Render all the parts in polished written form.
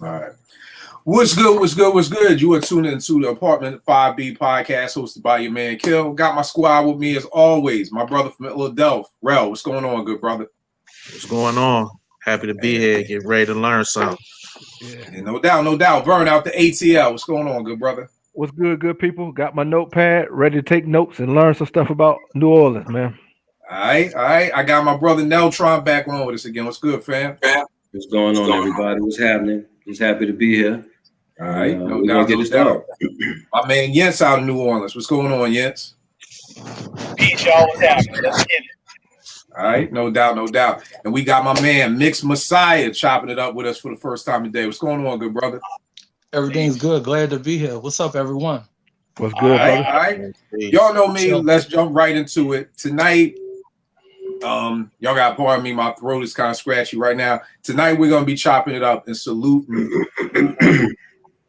All right. What's good? What's good? What's good? You are tuning into the Apartment 5B podcast hosted by your man Kill. Got my squad with me as always. My brother from Philadelphia, Rel. What's going on, good brother? What's going on? Happy to be here. Get ready to learn something. Yeah, no doubt, no doubt. Burn out the ATL. What's going on, good brother? What's good, good people? Got my notepad ready to take notes and learn some stuff about New Orleans, man. All right, all right. I got my brother Neltron back on with us again. What's good, fam? What's going on, everybody? What's happening? Just happy to be here. All right, no we're doubt, gonna get no it started. My man Yentz out of New Orleans. What's going on, Yentz? Peace, y'all. What's happening? Let's get it. All right, no doubt, no doubt. And we got my man Mixed Messiah chopping it up with us for the first time today. What's going on, good brother? Everything's good. Glad to be here. What's up, everyone? What's good, All brother? right. Y'all know me. Let's jump right into it. Tonight, y'all got pardon me, my throat is kind of scratchy right now. Tonight we're gonna be chopping it up and saluting.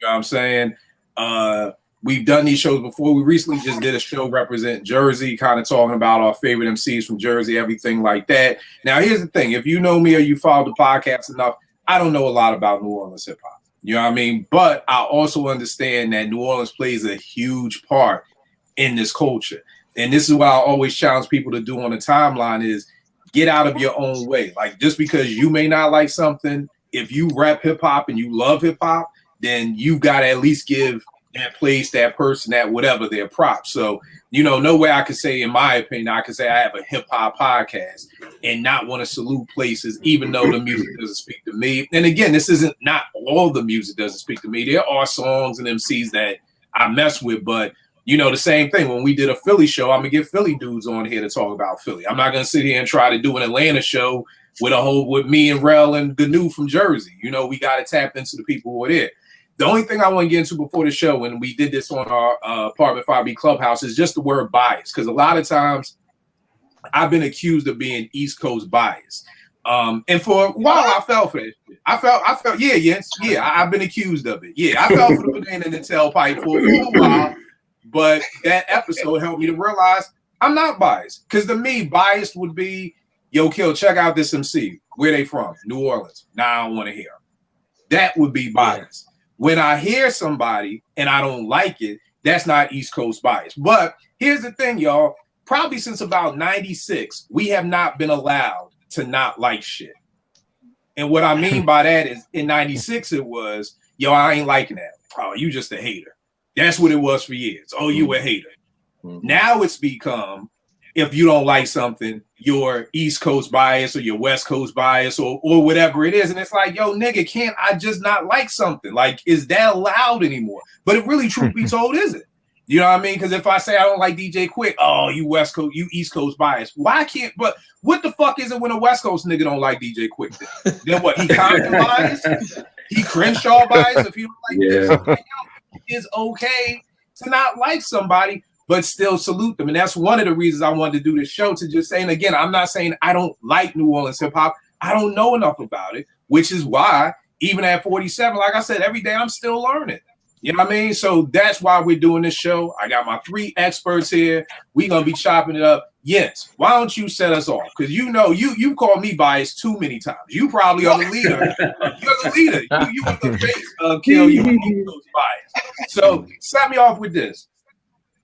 You know what I'm saying? We've done these shows before. We recently just did a show represent Jersey, kind of talking about our favorite MCs from Jersey, everything like that. Now, here's the thing. If you know me or you follow the podcast enough, I don't know a lot about New Orleans hip hop. You know what I mean? But I also understand that New Orleans plays a huge part in this culture. And this is what I always challenge people to do on the timeline is get out of your own way. Like, just because you may not like something, if you rap hip hop and you love hip hop, then you got to at least give that place, that person, that whatever their props. So, you know, no way I could say, in my opinion, I could say I have a hip hop podcast and not want to salute places, even though the music doesn't speak to me. And again, this isn't not all the music doesn't speak to me. There are songs and MCs that I mess with, but you know, the same thing. When we did a Philly show, I'm gonna get Philly dudes on here to talk about Philly. I'm not gonna sit here and try to do an Atlanta show with me and Rel and Gnu from Jersey. You know, we got to tap into the people who are there. The only thing I want to get into before the show, when we did this on our Apartment 5B Clubhouse, is just the word bias. Because a lot of times I've been accused of being East Coast biased. And for a while I fell for it. I felt, I've been accused of it. Yeah, I fell for the banana in the tailpipe for a while. But that episode helped me to realize I'm not biased. Because to me, biased would be, yo, Kill, check out this MC. Where they from? New Orleans. Nah, I don't want to hear them. That would be biased. When I hear somebody and I don't like it, that's not East Coast bias. But here's the thing, y'all. Probably since about 96, we have not been allowed to not like shit. And what I mean by that is in 96, it was, yo, I ain't liking that. Oh, you just a hater. That's what it was for years. Oh, you a hater. Now it's become, if you don't like something, your East Coast bias or your West Coast bias or whatever it is. And it's like, yo, nigga, can't I just not like something? Like, is that allowed anymore? But it really, truth be told, isn't. You know what I mean? Because if I say I don't like DJ Quick, oh, you West Coast, you East Coast bias. Why can't, but what the fuck is it when a West Coast nigga don't like DJ Quick then? Then what, he Compton bias? He Crenshaw bias if he don't like this? It's okay to not like somebody, but still salute them. And that's one of the reasons I wanted to do this show, to just say, and again, I'm not saying I don't like New Orleans hip hop. I don't know enough about it, which is why even at 47, like I said, every day I'm still learning. You know what I mean? So that's why we're doing this show. I got my 3 experts here. We're going to be chopping it up. Yes. Why don't you set us off? Because you know, you called me biased too many times. You probably are the leader. You're the leader. You are the face of Kill. You those bias. So set me off with this.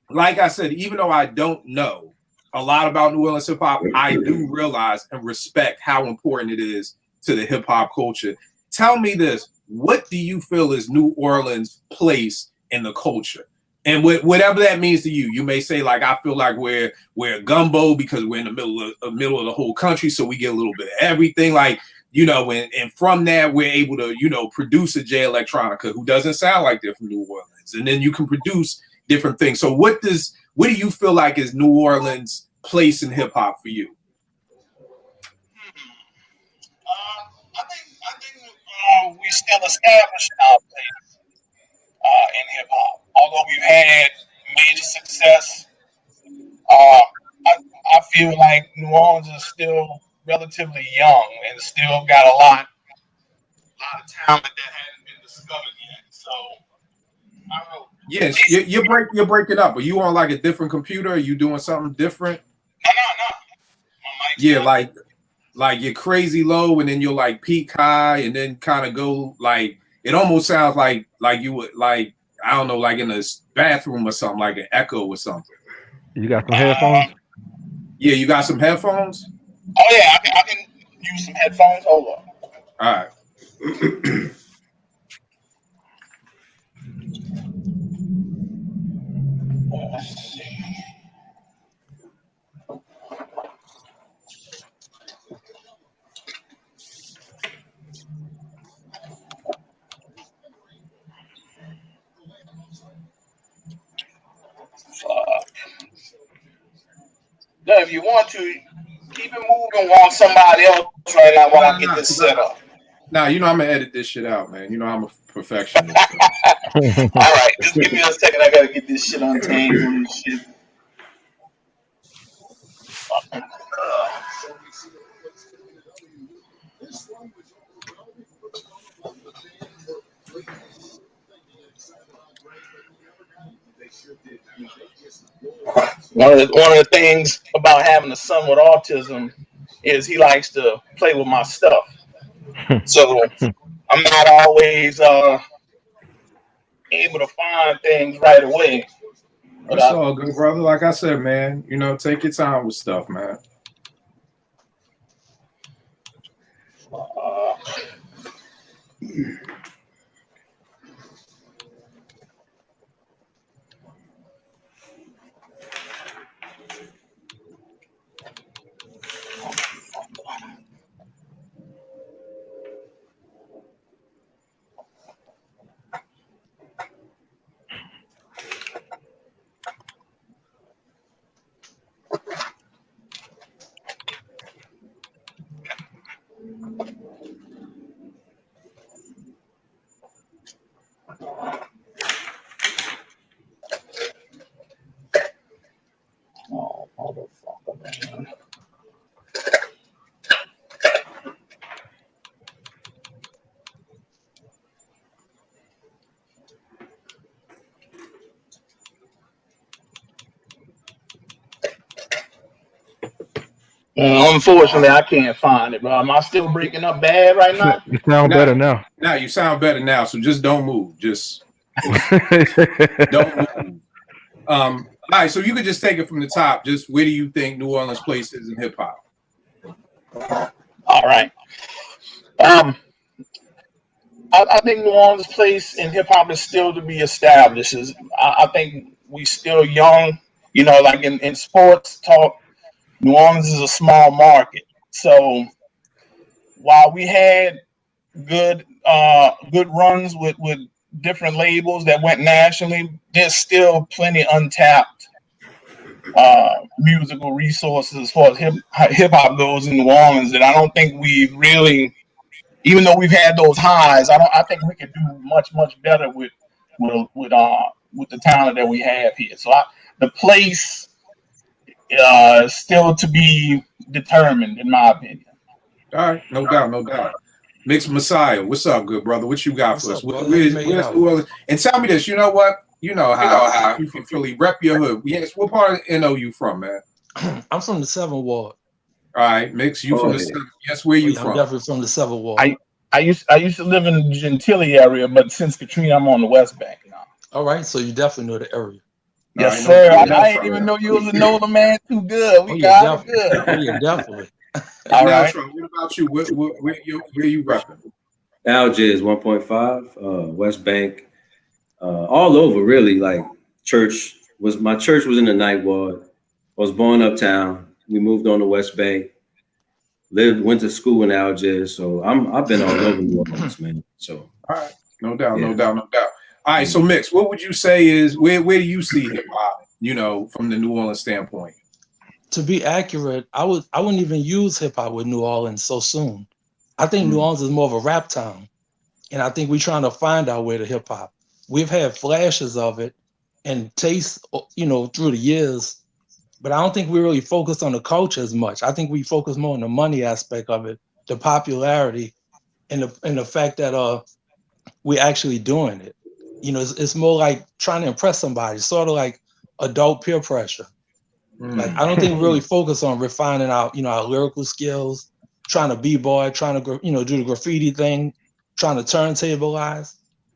Like I said, even though I don't know a lot about New Orleans hip hop, I do realize and respect how important it is to the hip hop culture. Tell me this. What do you feel is New Orleans' place in the culture? And whatever that means to you, you may say, like, I feel like we're a gumbo because we're in the middle of the whole country, so we get a little bit of everything. Like, you know, and from that, we're able to, you know, produce a Jay Electronica who doesn't sound like they're from New Orleans. And then you can produce different things. So what do you feel like is New Orleans' place in hip hop for you? I think we still establishing our place in hip hop. Although we've had major success, I feel like New Orleans is still relatively young and still got a lot of talent that hasn't been discovered yet. So I don't know. Yes, you're breaking up. Are you on like a different computer? Are you doing something different? No. Yeah, like you're crazy low and then you'll like peak high and then kind of go like it almost sounds like you would like, I don't know, like in a bathroom or something, like an echo or something. You got some headphones? Yeah, you got some headphones? Oh yeah, I can use some headphones. Hold on. All right. Let's see. Now, if you want to, keep it moving while somebody else right now while I get this set up. Nah, you know I'm gonna edit this shit out, man. You know I'm a perfectionist. All right, just give me a second. I gotta get this shit untangled and shit. One of the things about having a son with autism is he likes to play with my stuff. So I'm not always able to find things right away. That's all good, brother. Like I said, man, you know, take your time with stuff, man. Oh, motherfucker, man. Unfortunately, I can't find it, bro. Am I still breaking up bad right now? You sound better now. Now you sound better now, so just don't move. Just don't move. All right, so you could just take it from the top. Just where do you think New Orleans places in hip hop? All right. I think New Orleans' place in hip hop is still to be established. I think we still young. You know, like in sports talk, New Orleans is a small market. So while we had good runs with different labels that went nationally, there's still plenty untapped musical resources as far as hip hop goes in New Orleans that I don't think we've really, even though we've had those highs, I think we could do much better with the talent that we have here. So the place is still to be determined, in my opinion. All right, no doubt. Mixed Messiah, what's up, good brother? What you got for us? Where's New Orleans? And tell me this, you know what? You know how you from Philly, rep your hood. Yes, what part of NO you from, man? I'm from the 7th Ward. All right, Mix, you from the 7th. Yes, where you from? I'm definitely from the 7th Ward. I used to live in the Gentilly area, but since Katrina, I'm on the West Bank now. All right, so you definitely know the area. Yes, sir. I didn't even know you was a NOLA man too good. We got it good. Oh, yeah, definitely. All right. What about you? Where you repping? Algiers 1.5, West Bank, all over really. Like my church was in the Ninth Ward. I was born uptown. We moved on to West Bank. Went to school in Algiers. So I've been all over New Orleans, man. So all right, no doubt. All right, so Mix, what would you say is where do you see hip hop? You know, from the New Orleans standpoint. To be accurate, I wouldn't even use hip hop with New Orleans so soon. I think New Orleans is more of a rap town, and I think we're trying to find our way to hip hop. We've had flashes of it and taste, you know, through the years, but I don't think we really focus on the culture as much. I think we focus more on the money aspect of it, the popularity, and the fact that we're actually doing it. You know, it's more like trying to impress somebody, sort of like adult peer pressure. Like I don't think we really focus on refining our lyrical skills, trying to b-boy, trying to do the graffiti thing, trying to turntablize.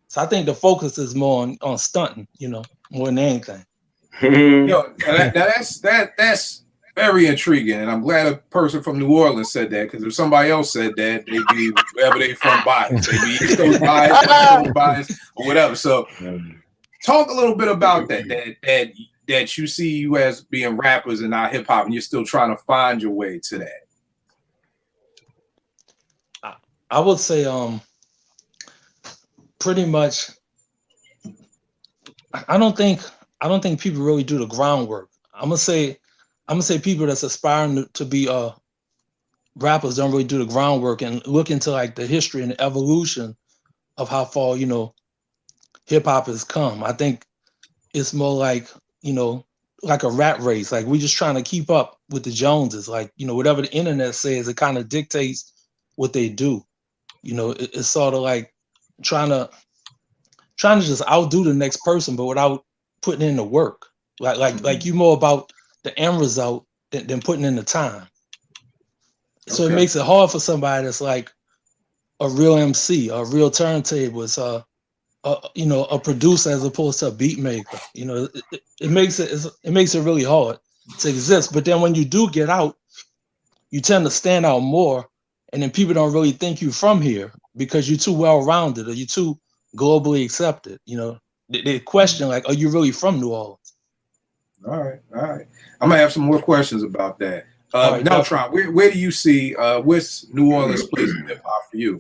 So I think the focus is more on stunting, more than anything. That's very intriguing, and I'm glad a person from New Orleans said that, because if somebody else said that, they'd be wherever they from biased. They'd be East Coast biased, West Coast biased, or whatever. So talk a little bit about that you see you as being rappers and not hip hop, and you're still trying to find your way to that. I would say pretty much I don't think people really do the groundwork. I'm gonna say people that's aspiring to be rappers don't really do the groundwork and look into like the history and the evolution of how far hip hop has come. I think it's more like like a rat race. Like we're just trying to keep up with the Joneses. Like whatever the internet says, it kind of dictates what they do. It's sort of like trying to just outdo the next person, but without putting in the work. Like you more about the end result than putting in the time. So It makes it hard for somebody that's like a real MC, a real turntablist, a producer as opposed to a beat maker. It makes it really hard to exist. But then when you do get out, you tend to stand out more, and then people don't really think you from here because you're too well rounded or you're too globally accepted. They question like, are you really from New Orleans? All right. I'm gonna have some more questions about that. Right, now, Tron, where do you see what's New Orleans place in hip hop for you?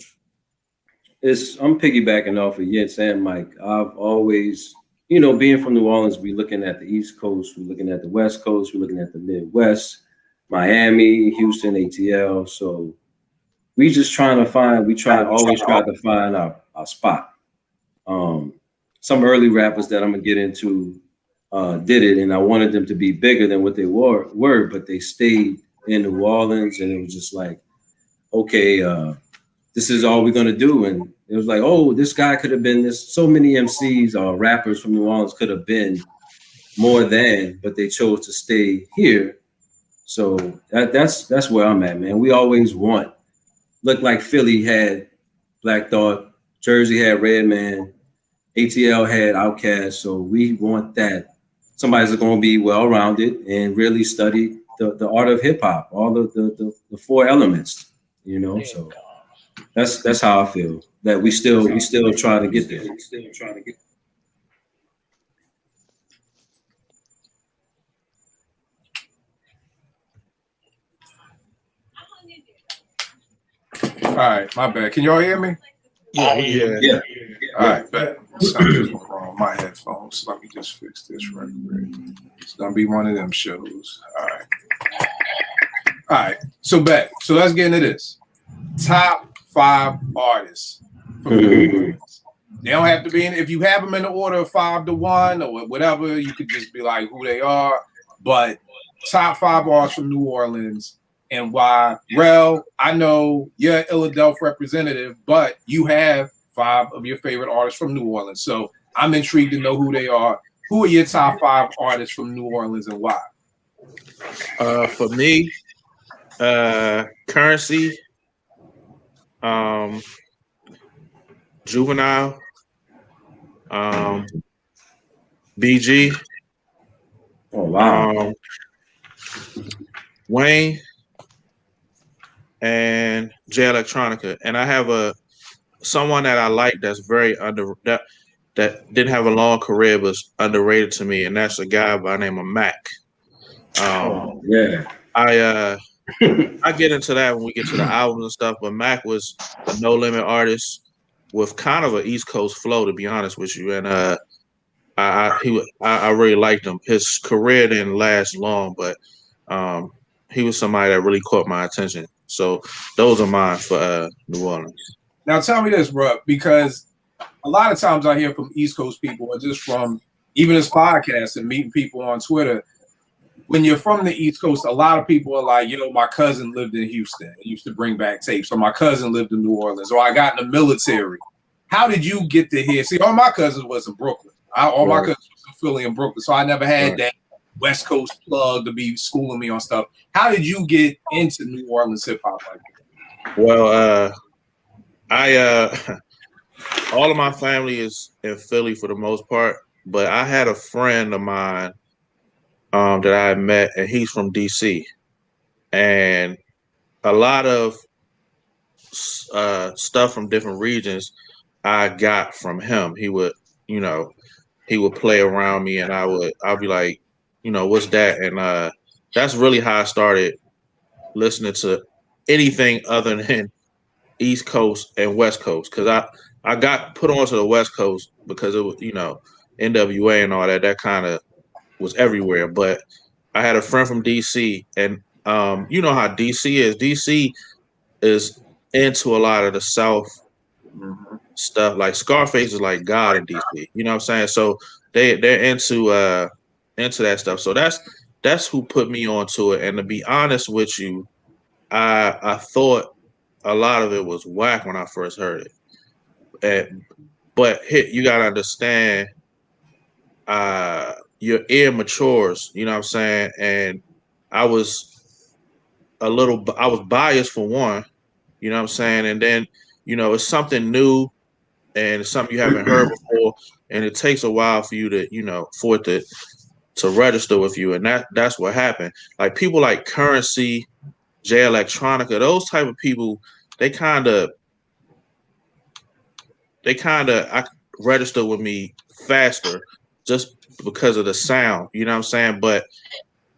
I'm piggybacking off of Yitz and Mike. I've always, being from New Orleans, we're looking at the East Coast, we're looking at the West Coast, we're looking at the Midwest, Miami, Houston, ATL. So we just always try to find our spot. Some early rappers that I'm gonna get into did it, and I wanted them to be bigger than what they were, but they stayed in New Orleans, and it was just like, okay, this is all we're gonna do. And it was like, oh, this guy could have been this. So many MCs or rappers from New Orleans could have been more than, but they chose to stay here. So that's where I'm at, man. We always look like Philly had Black Thought, Jersey had Redman, ATL had Outkast. So we want that. Somebody's going to be well-rounded and really study the art of hip hop, all the four elements, So that's how I feel, that we still try to get there. All right, my bad. Can y'all hear me? Yeah. All right, bet. Something's wrong with my headphones. Let me just fix this right quick. It's gonna be one of them shows. All right. So let's get into this. Top 5 artists. They don't have to be in. If you have them in the order of 5 to 1 or whatever, you could just be like who they are. But top 5 artists from New Orleans. And why? Rel, I know you're an Philadelphia representative, but you have 5 of your favorite artists from New Orleans. So I'm intrigued to know who they are. Who are your top 5 artists from New Orleans and why? For me, Currency, Juvenile, BG. Oh wow. Wayne, and Jay Electronica. And I have someone that I like that's very that didn't have a long career but was underrated to me, and that's a guy by the name of Mac. I get into that when we get to the albums and stuff, but Mac was a no-limit artist with kind of an East Coast flow, to be honest with you. And I really liked him. His career didn't last long, but he was somebody that really caught my attention. So those are mine for New Orleans. Now tell me this, bro, because a lot of times I hear from East Coast people, or just from even this podcast and meeting people on Twitter, when you're from the East Coast, a lot of people are like, my cousin lived in Houston and used to bring back tapes, or my cousin lived in New Orleans, or I got in the military. How did you get to here? See, all my cousins was in Brooklyn. All my cousins was in Philly and Brooklyn, so I never had that West Coast plug to be schooling me on stuff. How did you get into New Orleans hip hop like that? Well, all of my family is in Philly for the most part, but I had a friend of mine that I had met, and he's from DC, and a lot of stuff from different regions I got from him. He would, you know, he would play around me, and I'll be like, what's that? And that's really how I started listening to anything other than East Coast and West Coast, because I got put onto the West Coast because it was, NWA and all that. That kind of was everywhere. But I had a friend from DC, and you know how DC is. DC is into a lot of the South stuff. Like Scarface is like God in DC. You know what I'm saying? So they're into that stuff. So that's who put me onto it. And to be honest with you, I thought a lot of it was whack when I first heard it. But you gotta understand, your ear matures. You know what I'm saying? And I was biased for one. You know what I'm saying? And then it's something new and it's something you haven't heard before, and it takes a while for you to for it to register with you, and that's what happened. Like people like Currency, Jay Electronica, those type of people, they kind of I register with me faster just because of the sound. You know what I'm saying? But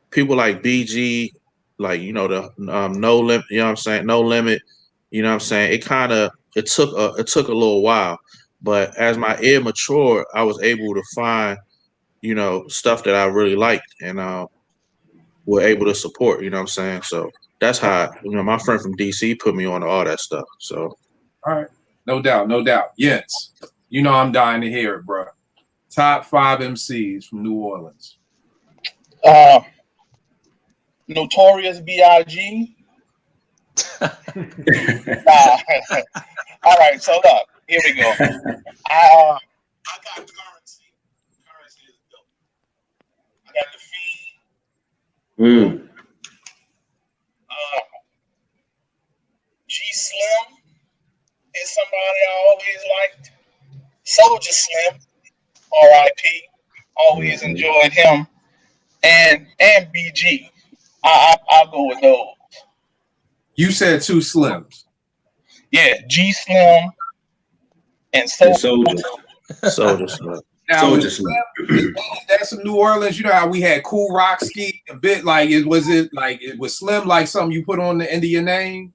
people like BG, like the No Limit, you know what I'm saying? No Limit, you know what I'm saying? It took a little while, but as my ear matured, I was able to find stuff that I really liked and were able to support. You know what I'm saying? So that's how my friend from DC put me on all that stuff. So all right, no doubt. Yes, I'm dying to hear it, bro. Top 5 MCs from New Orleans. Notorious B.I.G. All right, so look, here we go. I got Currency. Currency is dope. I got The Fiend. G Slim is somebody I always liked. Soldier Slim, R.I.P. Always enjoyed him. And BG. I'll go with those. You said 2 Slims. Yeah, G Slim and Soldier. Soldier Slim. Now, Soldier Slim. That's some New Orleans. You know how we had Cool Rocksky a bit. Like it was Slim like something you put on the end of your name?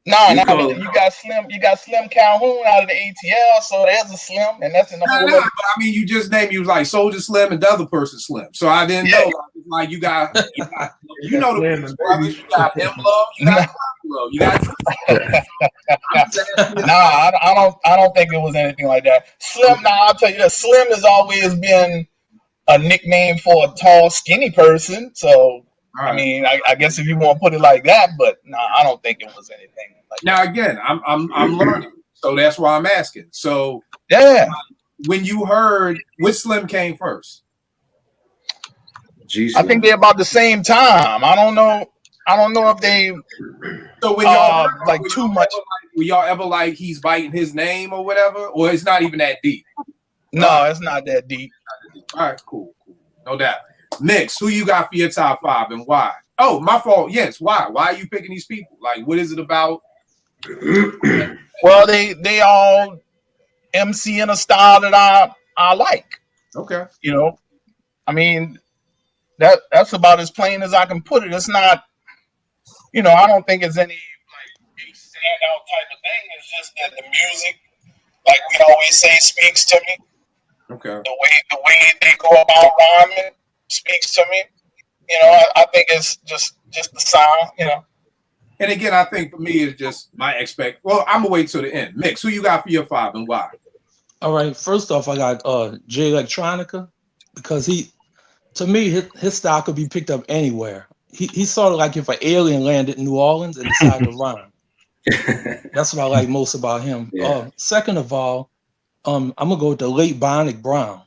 No, you got Slim Calhoun out of the ATL, so there's a Slim, and that's in the whole. But I mean, you just named you was like Soldier Slim and the other person Slim, so I didn't know. Like you got the brothers, you got M Love, you got Love, you got. I don't think it was anything like that. Slim. Now I'll tell you that Slim has always been a nickname for a tall, skinny person. So I mean, I guess if you want to put it like that, but no, I don't think it was anything like now, that. Again, I'm learning, so that's why I'm asking. So yeah, when you heard which Slim came first? I think they're about the same time. I don't know if they. So when y'all like too much. Were y'all ever like he's biting his name or whatever, or it's not even that deep? No, it's not that deep. All right, cool, no doubt. Mix, who you got for your top 5 and why? Oh, my fault. Yes, why? Why are you picking these people? Like, what is it about? Well, they all MC in a style that I like. Okay. I mean, that's about as plain as I can put it. It's not, I don't think it's any like big standout type of thing. It's just that the music, like we always say, speaks to me. Okay. The way they go about rhyming speaks to me. I think it's just the sound. And again, I think for me it's just my Well, I'm gonna wait till the end. Mix, who you got for your 5 and why? All right. First off, I got Jay Electronica, because to me, his style could be picked up anywhere. He's sort of like if an alien landed in New Orleans and decided to rhyme. That's what I like most about him. Yeah. Second of all, I'm gonna go with the late Bionic Brown.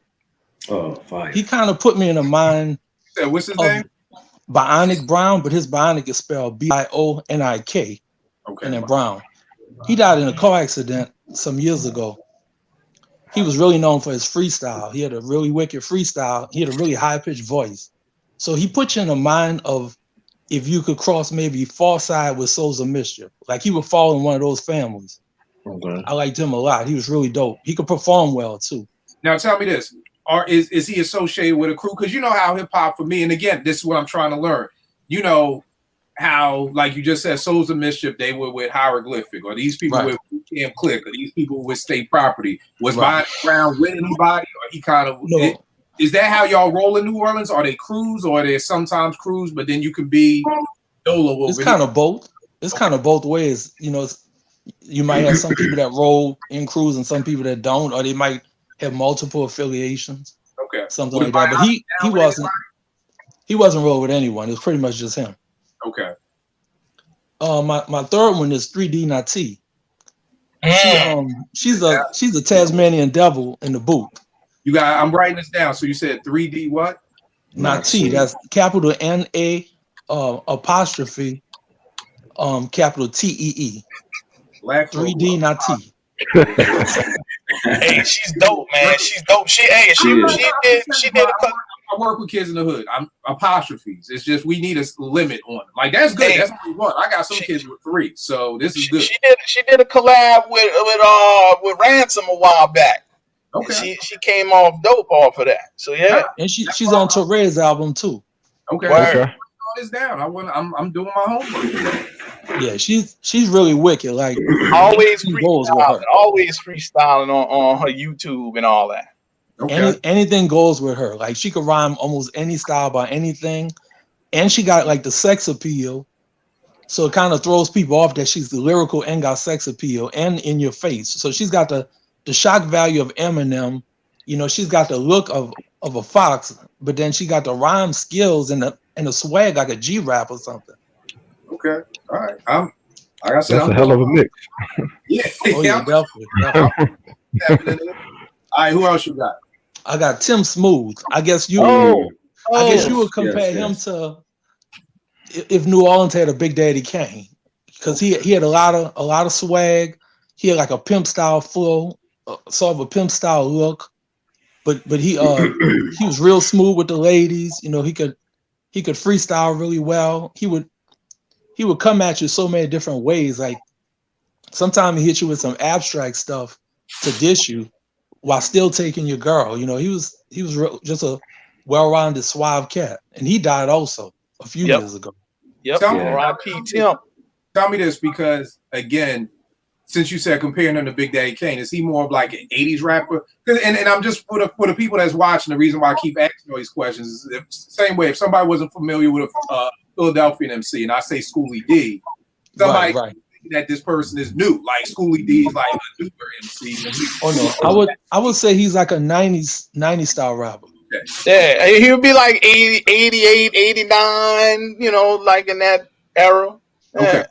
Oh, fine. He kind of put me in the mind. What's his name? Bionic Brown, but his Bionic is spelled Bionik. Okay. And then Brown. He died in a car accident some years ago. He was really known for his freestyle. He had a really wicked freestyle. He had a really high-pitched voice. So he put you in the mind of if you could cross maybe Far Side with Souls of Mischief. Like he would fall in one of those families. Okay. I liked him a lot. He was really dope. He could perform well too. Now tell me this: is he associated with a crew? Because you know how hip hop for me, and again, this is what I'm trying to learn. You know how, like you just said, Souls of Mischief, they were with Hieroglyphic, or these people with Camp Click, or these people with State Property. Was Bonnie Brown with anybody, or he kind of? No. Is that how y'all roll in New Orleans? Are they crews, or are they sometimes crews, but then you can be solo? It's kind of both. It's kind of both ways. You know, you might have some people that roll in crews and some people that don't, or they might have multiple affiliations. Okay, something like that. But he wasn't rolling with anyone. It was pretty much just him. Okay. My third one is 3D Nati. She's a Tasmanian devil in the booth. You got. I'm writing this down. So you said 3D what? Nati. That's capital NA apostrophe capital TEE. 3D Nati. Hey, she's dope, man. She's dope. She did a cut. I work with kids in the hood. I'm apostrophes. It's just we need a limit on them. Like that's good. That's what we want. I got some kids with 3, so this is good. She did a collab with Ransom a while back. Okay. She came off dope off of that. So yeah. And she's on Torre's album too. Okay. Okay. This down. I'm doing my homework. Yeah, she's really wicked. Like always freestyling on her YouTube and all that. Okay. Anything goes with her. Like she could rhyme almost any style by anything, and she got like the sex appeal. So it kind of throws people off that she's lyrical and got sex appeal and in your face. So she's got the shock value of Eminem. You know, she's got the look of a fox, but then she got the rhyme skills and the swag like a G-rap or something. Okay. All right. Like I said, that's a hell of a mix. Yeah. Oh, yeah, definitely. All right. Who else you got? I got Tim Smooth. I guess you would compare him to if New Orleans had a Big Daddy Kane, because he had a lot of swag. He had like a pimp style flow, sort of a pimp style look, but he was real smooth with the ladies. You know, he could freestyle really well. He would come at you so many different ways. Like sometimes he hit you with some abstract stuff to diss you while still taking your girl. You know, he was just a well-rounded, suave cat, and he died also a few years ago. Yep. R.I.P. Tim. Tell me this, because again, since you said comparing him to Big Daddy Kane, is he more of like an 80s rapper? And I'm just for the people that's watching, the reason why I keep asking all these questions is the same way. If somebody wasn't familiar with a Philadelphia MC and I say Schoolie D, somebody that this person is new, like Schoolie D is like a newer MC. Oh no, I would say he's like a 90s style rapper. Yeah, he would be like 80, 88, 89, you know, like in that era. Yeah. Okay.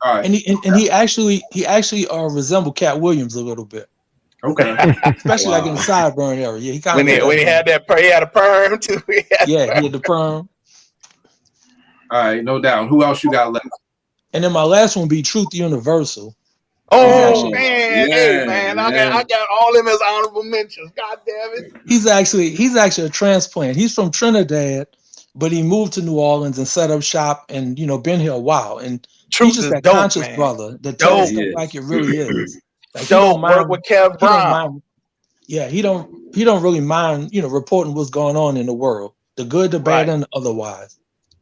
All right. And he actually resembled Cat Williams a little bit. Okay. Especially like in the Sideburn era. Yeah, he kind of when he had a perm too. He had the perm. All right, no doubt. Who else you got left? And then my last one be Truth Universal. Oh man, hey man, I got all them as honorable mentions. God damn it. He's actually a transplant. He's from Trinidad, but he moved to New Orleans and set up shop and, you know, been here a while. And Truth he's just that dope, conscious man. brother that tells stuff like it really is. Like, Don't work with Kev Brown. Yeah, he don't really mind, you know, reporting what's going on in the world, the good, the bad, and the otherwise.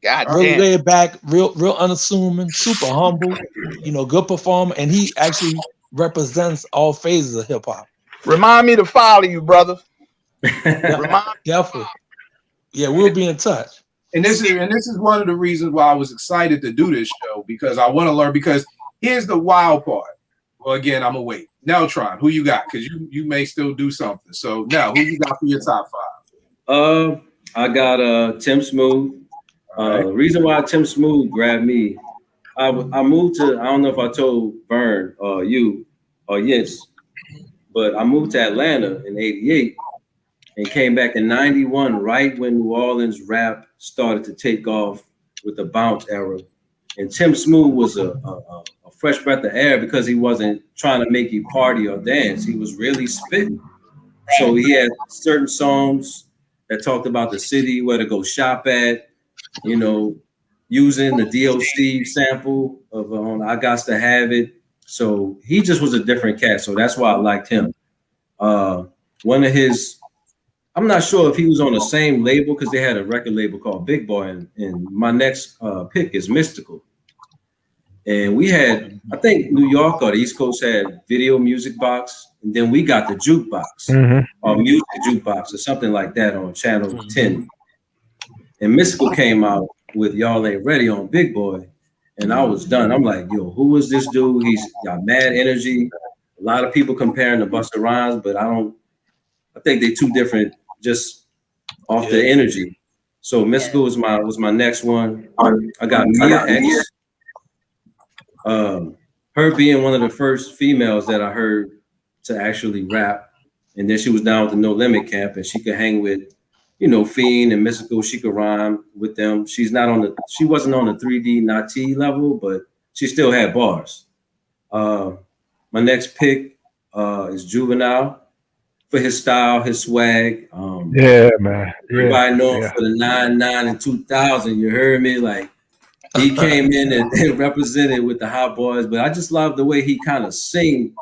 God really damn. laid back, real unassuming, super humble, you know, good performer, and he actually represents all phases of hip hop. Remind me to follow you, brother. Definitely. Yeah, we'll be in touch. And this is one of the reasons why I was excited to do this show, because I want to learn. Because here's the wild part. Well, again, I'm gonna wait. Neltron, who you got? Because you may still do something. So now, who you got for your top 5? I got Tim Smooth. The reason why Tim Smooth grabbed me, I moved to, I don't know if I told Vern or you or yes, but I moved to Atlanta in '88 and came back in '91, right when New Orleans rap started to take off with the bounce era. And Tim Smooth was a fresh breath of air because he wasn't trying to make you party or dance. He was really spitting. So he had certain songs that talked about the city, where to go shop at, you know, using the DOC sample of I Got to Have It. So he just was a different cat. So that's why I liked him. One of his, I'm not sure if he was on the same label because they had a record label called Big Boy. And my next pick is Mystical. And we had, I think New York or the East Coast had Video Music Box. And then we got the Jukebox or Music Jukebox or something like that on channel 10. And Mystical came out with Y'all Ain't Ready on Big Boy. And I was done. I'm like, yo, who is this dude? He's got mad energy. A lot of people comparing to Busta Rhymes, but I think they're too different just off the energy. So Mystical was my next one. I got Mia X. Her being one of the first females that I heard to actually rap. And then she was down with the No Limit camp and she could hang with, you know, Fiend and Mystical. She could rhyme with them. She wasn't on the 3D Nati level, but she still had bars. My next pick is Juvenile for his style, his swag. Yeah, man. Everybody know him for the 99 and 2000. You heard me? Like he came in and represented with the Hot Boys, but I just love the way he kind of sing.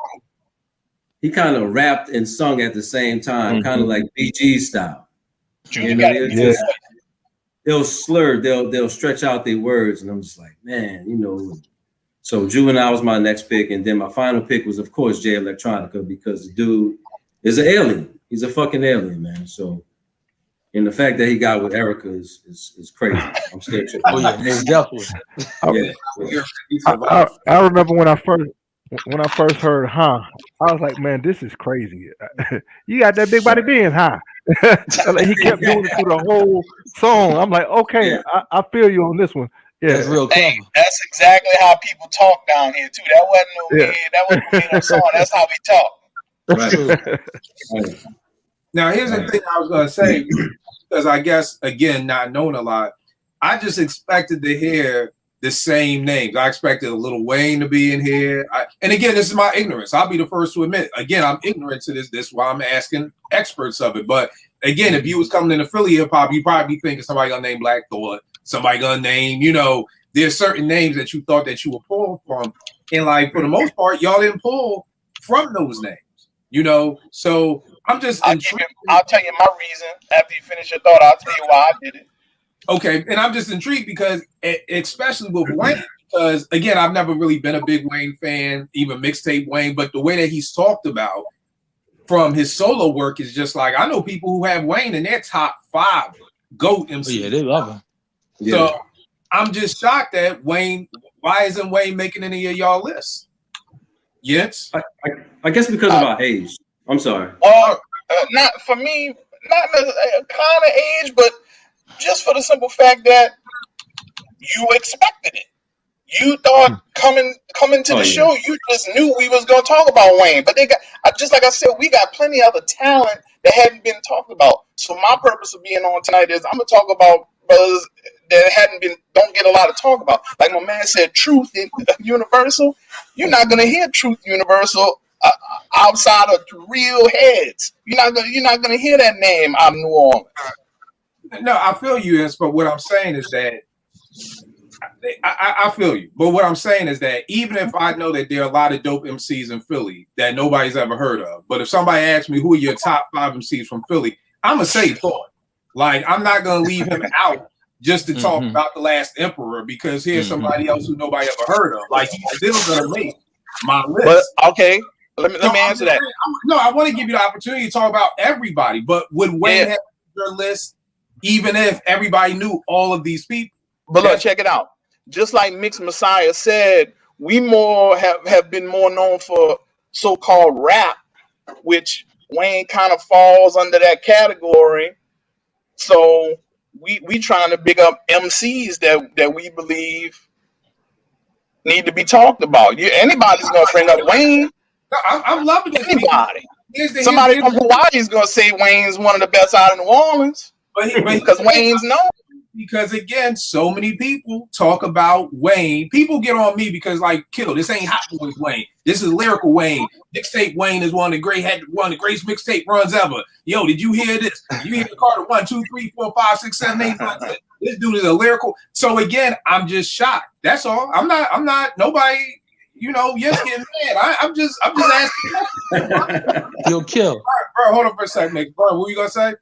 He kind of rapped and sung at the same time, kind of like BG style. You know, they'll slur, they'll stretch out their words, and I'm just like, man, you know. So Juvenile was my next pick, and then my final pick was, of course, Jay Electronica, because the dude is an alien. He's a fucking alien, man. So, and the fact that he got with Erica is crazy. I'm scared. Oh yeah, most definitely. I remember when I first heard I was like, man, this is crazy. You got that big body being he kept doing it through the whole song. I'm like, okay, I feel you on this one. Yeah, that's real clever. Hey, that's exactly how people talk down here too. That wasn't no song. That's how we talk. Right. Now, here's the thing I was going to say, because I guess, again, not knowing a lot, I just expected to hear the same names. I expected a Lil Wayne to be in here. And again, this is my ignorance. I'll be the first to admit. Again, I'm ignorant to this. This is why I'm asking experts of it. But again, if you was coming into Philly hip hop, you probably be thinking somebody gonna name Black Thought, somebody gonna name, you know, there's certain names that you thought that you would pull from. And like for the most part, y'all didn't pull from those names, you know. So I'm just I'll tell you my reason. After you finish your thought, I'll tell you why I did it. Okay, and I'm just intrigued because, especially with Wayne, because again, I've never really been a big Wayne fan, even mixtape Wayne, but the way that he's talked about from his solo work is just like, I know people who have Wayne in their top 5 GOAT MCs. Oh, yeah, they love him. So I'm just shocked that Wayne, why isn't Wayne making any of y'all lists? Yes? I guess because of our age. I'm sorry. Not for me, not kind of age, but just for the simple fact that you expected it. You thought coming to the show, you just knew we was gonna talk about Wayne. But they got, just like I said, we got plenty of other talent that hadn't been talked about. So my purpose of being on tonight is I'm gonna talk about brothers that don't get a lot of talk about. Like my man said, Truth in Universal. You're not gonna hear Truth Universal outside of real heads. You're not gonna hear that name out of New Orleans. No, I feel you, but what I'm saying is that I feel you. But what I'm saying is that even if I know that there are a lot of dope MCs in Philly that nobody's ever heard of, but if somebody asks me who are your top 5 MCs from Philly, I'm gonna say Thought. Like I'm not gonna leave him out just to talk about the Last Emperor because here's somebody else who nobody ever heard of. Like he's still gonna make my list. But, okay, let me answer that. I want to give you the opportunity to talk about everybody, but would Wayne have your list even if everybody knew all of these people? But look, check it out. Just like Mixed Messiah said, we have been more known for so-called rap, which Wayne kind of falls under that category. So we trying to big up MCs that we believe need to be talked about. Anybody's gonna bring up Wayne. I'm loving this. Anybody. Somebody from Hawaii is gonna say Wayne's one of the best out of New Orleans. But because Wayne's known. because again, so many people talk about Wayne. People get on me because like, Kill, this ain't Hot Boys Wayne. This is lyrical Wayne. Mixtape Wayne is one of the greatest mixtape runs ever. Yo, did you hear this? Did you hear the Carter 1, 2, 3, 4, 5, 6, 7, 8, 9, 10? This dude is a lyrical. So again, I'm just shocked. That's all. I'm not nobody. Yes, getting mad. I'm just asking. You'll kill. All right, bro, hold on for a second, Nick. Bro, what you gonna say?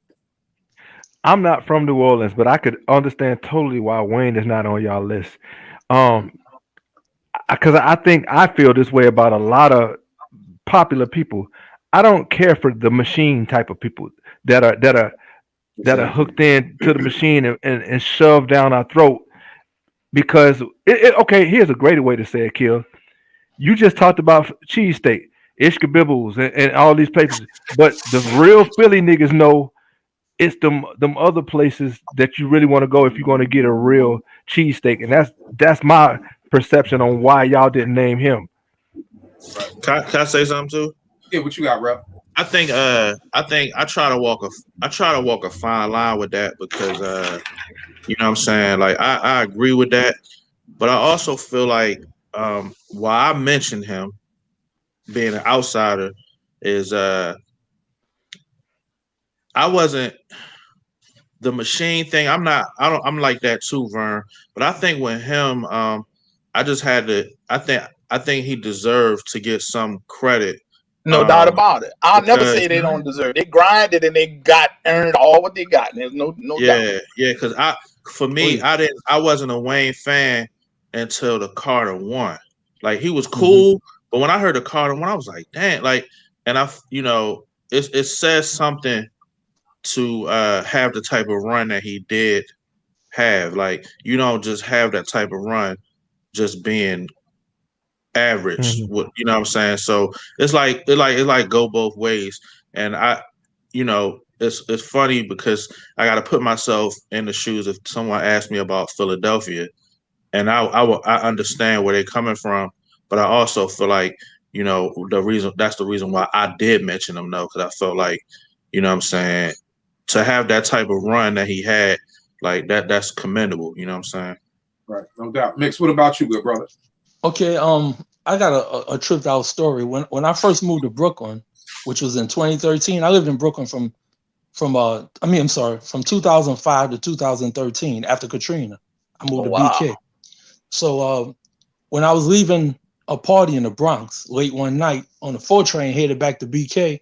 I'm not from New Orleans, but I could understand totally why Wayne is not on y'all list. Because I think I feel this way about a lot of popular people. I don't care for the machine type of people that are hooked in to the machine and shoved down our throat. Because okay, here's a greater way to say it, Kill. You just talked about cheesesteak, Ishkabibbles, and all these places, but the real Philly niggas know it's them other places that you really want to go if you're going to get a real cheesesteak, and that's my perception on why y'all didn't name him. Can I say something too? Yeah, what you got, bro? I think I try to walk a fine line with that because you know what I'm saying? Like I agree with that, but I also feel like why I mentioned him being an outsider is I wasn't the machine thing. I'm like that too, Vern. But I think with him, I just had to. I think he deserves to get some credit. No doubt about it. I'll never say they don't deserve. They grinded and they earned all what they got. There's no doubt. Yeah. Because I wasn't a Wayne fan until the Carter 1. Like he was cool, but when I heard the Carter 1, I was like, damn. Like, and it says something to have the type of run that he did have. Like, you don't just have that type of run just being average. You know what I'm saying? So it's like go both ways. And it's funny because I got to put myself in the shoes if someone asked me about Philadelphia, and I understand where they're coming from, but I also feel like that's the reason why I did mention them though, because I felt like what I'm saying, to have that type of run that he had, like that's commendable. You know what I'm saying? Right, no doubt. Mix, what about you, good brother? Okay, I got a tripped out story. When I first moved to Brooklyn, which was in 2013, I lived in Brooklyn from 2005 to 2013 after Katrina. I moved to BK. So when I was leaving a party in the Bronx late one night on the 4 train headed back to BK,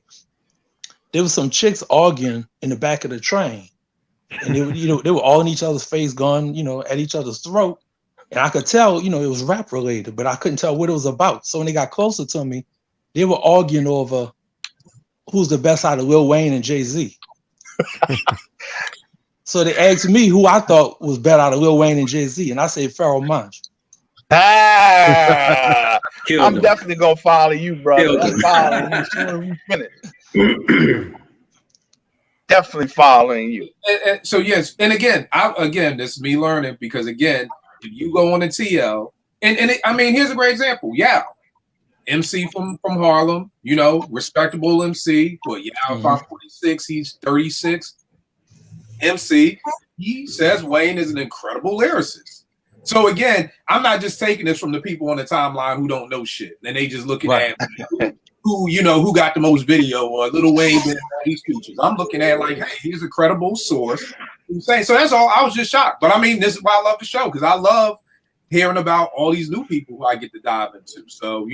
there was some chicks arguing in the back of the train, and they were all in each other's face, going at each other's throat. And I could tell, it was rap related, but I couldn't tell what it was about. So when they got closer to me, they were arguing over who's the best out of Lil Wayne and Jay-Z. So they asked me who I thought was better out of Lil Wayne and Jay-Z, and I said Pharoah Monch. I'm definitely gonna follow you, brother. I'm following you soon as we finish. Definitely following you. And so yes, and again, this is me learning because again, if you go on the TL, here's a great example. Yeah, MC from Harlem, respectable MC. But I'm 46, he's 36. MC, he says Wayne is an incredible lyricist. So again, I'm not just taking this from the people on the timeline who don't know shit, and they just looking at who got the most video or Lil Wayne in these features. I'm looking at like, hey, here's a credible source. So that's all. I was just shocked, but this is why I love the show because I love hearing about all these new people who I get to dive into. So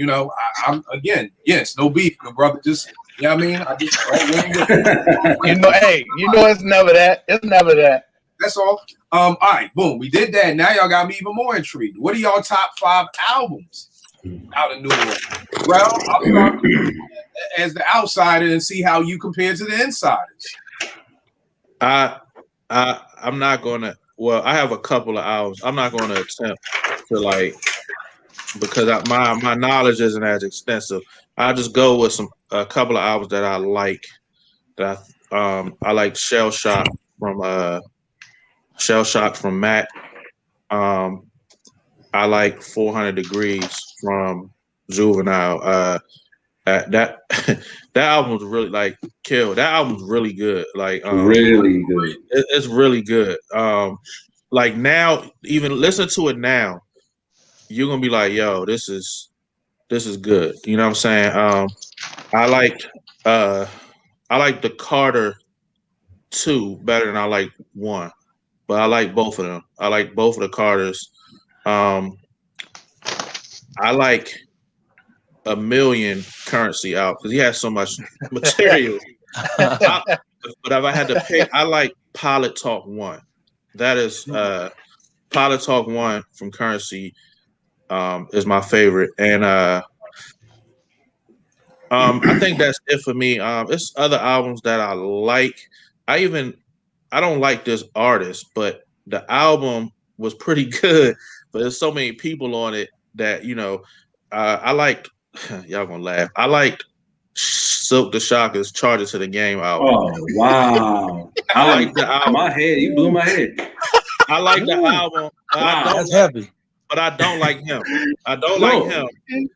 I'm again, yes, no beef, good brother. Just I just it's never that. It's never that. That's all. All right, boom, we did that. Now y'all got me even more intrigued. What are y'all top 5 albums out of New Orleans? Well, I'll start as the outsider and see how you compare to the insiders. I'm not gonna. Well, I have a couple of albums. I'm not gonna attempt to because my knowledge isn't as extensive. I'll just go with a couple of albums that I like. That I like Shell Shock from Matt. I like 400 Degrees from Juvenile. That album's really Kill. That album's really good. Really good. It's really good. like now, even listen to it now, you're gonna be like, yo, this is good. You know what I'm saying? I like the Carter 2 better than I like 1, but I like both of them. I like both of the Carters. I like a million Currency out because he has so much material. But if I had to pick, I like Pilot Talk 1. That is Pilot Talk 1 from Currency is my favorite. And I think that's it for me. It's other albums that I like. I don't like this artist, but the album was pretty good. But there's so many people on it that, I liked, y'all gonna laugh. I liked Silk the Shocker's Charger to the Game album. Oh wow! I like the album. My head, you blew my head. I like the album. That's heavy. But I don't like him. Like him.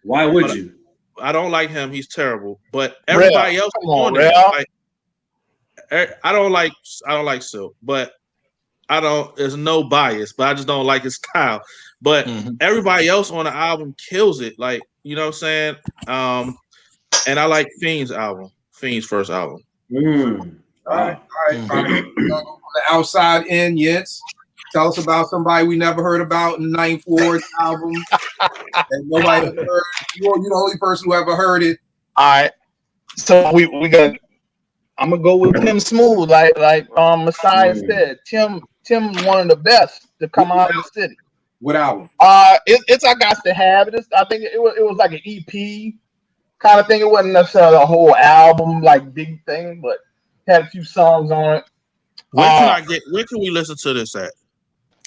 Why would you? I don't like him. He's terrible. But everybody else on there, I don't like Silk, but there's no bias, but I just don't like his style. But everybody else on the album kills it. Like, you know what I'm saying? And I like Fiend's first album. All right. On the outside in, yes. Tell us about somebody we never heard about in Ninth Ward album. And nobody ever heard. You're the only person who ever heard it. All right. So we got. I'm gonna go with Tim Smooth, like Messiah said. Tim one of the best to come out of the city. What album? It's I Got to Have It. I think it was like an EP kind of thing. It wasn't necessarily a whole album, like big thing, but had a few songs on it. Where can we listen to this at?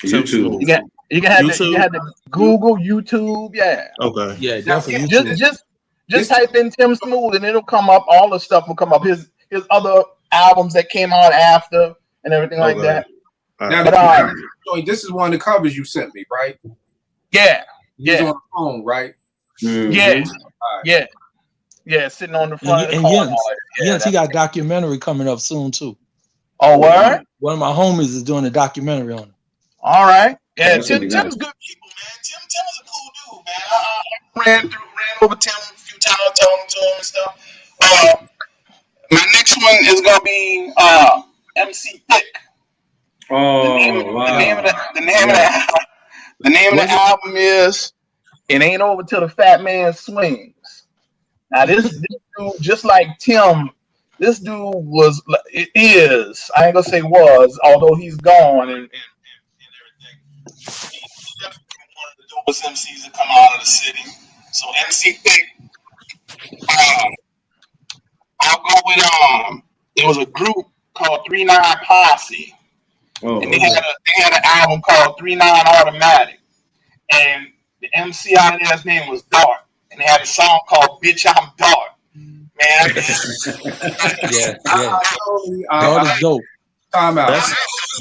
YouTube. You can have to Google YouTube. Yeah. Okay. Yeah, definitely. Just type in Tim Smooth and it'll come up. All the stuff will come up. His other albums that came out after and everything like that. Now, this is one of the covers you sent me, right? Yeah. He's on the phone, right? Yeah. Yeah, sitting on the front of the car. Yes, he got a documentary coming up soon too. Oh, what? One of my homies is doing a documentary on it. All right. Yeah, Tim's good people, man. Tim is a cool dude, man. I ran over Tim a few times, talking to him and stuff. My next one is gonna be MC Thick. Oh, the name of the album is "It Ain't Over Till the Fat Man Swings." Now this dude, just like Tim, this dude I ain't gonna say was, although he's gone and everything. He's definitely one of the dopest MCs that come out of the city. So MC Thick, I'll go with it was a group called 39 Posse. And they had an album called 39 Automatic. And the MC out of there's name was Dark. And they had a song called Bitch I'm Dark. Man. That is dope. Time out.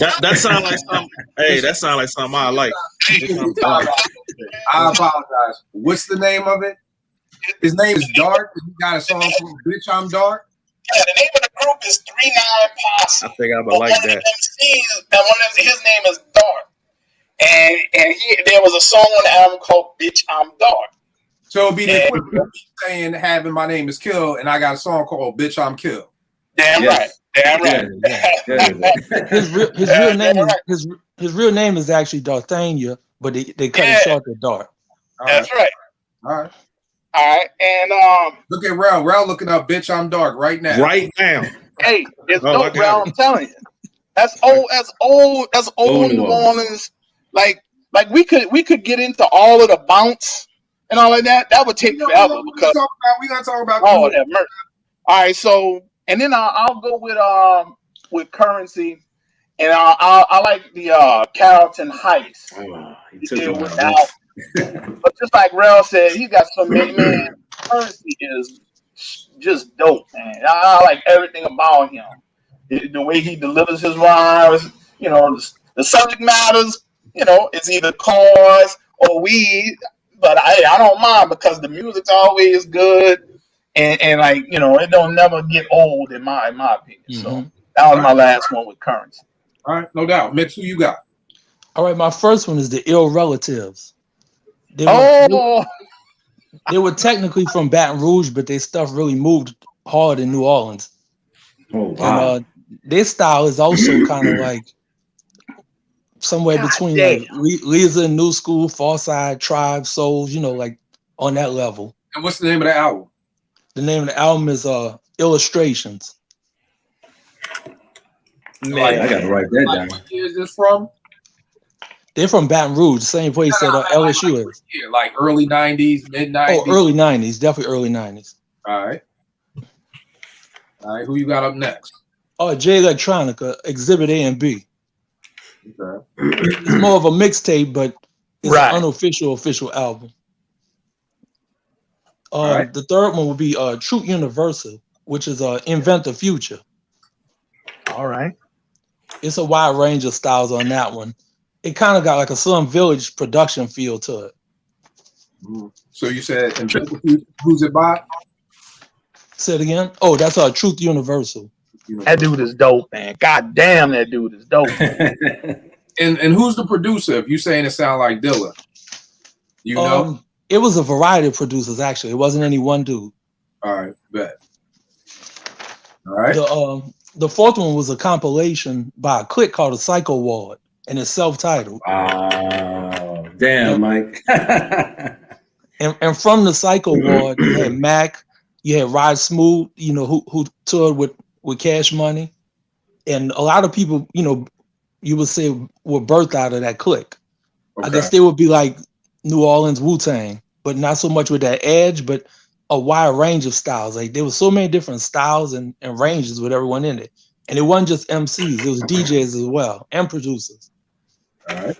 That sounds like something. Hey, that sounds like something I like. I apologize. What's the name of it? His name is Dark. He got a song called Bitch I'm Dark. Yeah, the name of the group is 39 Posse. I think I would like that. His name is Dark. And there was a song on the album called Bitch I'm Dark. So it'd be the equivalent of saying having my name is Kill and I got a song called Bitch I'm Kill. Damn right. His real name is actually Darthania, but they cut it short to Dark. That's right. All right. And look at Rel. Rel looking up Bitch I'm Dark right now. Hey, it's dope, Rel, I'm telling you. That's old New Orleans. Like we could get into all of the bounce and all of that. That would take forever because we're gonna talk about all right, so and then I'll go with Currency, and I like the Carrollton Heights. But just like Rel said, he got some man. Currency is just dope, man. I like everything about him. The way he delivers his rhymes, the subject matters, it's either cars or weed. But I don't mind because the music's always good. And like, it don't never get old in my opinion. So that was my last one with Currency. All right, no doubt. Mitch, who you got? All right, my first one is the Ill Relatives. They were, Oh, they were technically from Baton Rouge, but their stuff really moved hard in New Orleans. Oh And wow. their style is also kind of like somewhere God between damn. like Lisa and New School, Far Side, Tribe, Souls, like on that level. And what's the name of the album? The name of the album is Illustrations. I gotta write that down. What year is this from? They're from Baton Rouge, the same place that LSU is. Yeah, like early 90s, mid 90s. Oh, early 90s, definitely early 90s. All right. All right, who you got up next? Oh, J Electronica, Exhibit A and B. Okay. It's more of a mixtape, but it's Right. an unofficial official album. Right. The third one will be Truth Universal, which is Invent the Future. All right. It's a wide range of styles on that one. It kind of got like a Slum Village production feel to it. So you said, who's it by? Say it again. Oh, that's Truth Universal. That dude is dope, man. God damn, that dude is dope. And who's the producer? If you saying it sound like Dilla, you know. It was a variety of producers actually. It wasn't any one dude. All right, bet. All right. The fourth one was a compilation by a clique called the Psycho Ward, and it's self-titled. Wow. Damn, Mike. And from the Psycho Ward, you had Mac, you had Rod Smooth, who toured with Cash Money, and a lot of people, you would say were birthed out of that clique. Okay. I guess they would be like New Orleans Wu-Tang, but not so much with that edge, but a wide range of styles. Like there were so many different styles and ranges with everyone in it. And it wasn't just MCs, it was DJs as well and producers. All right.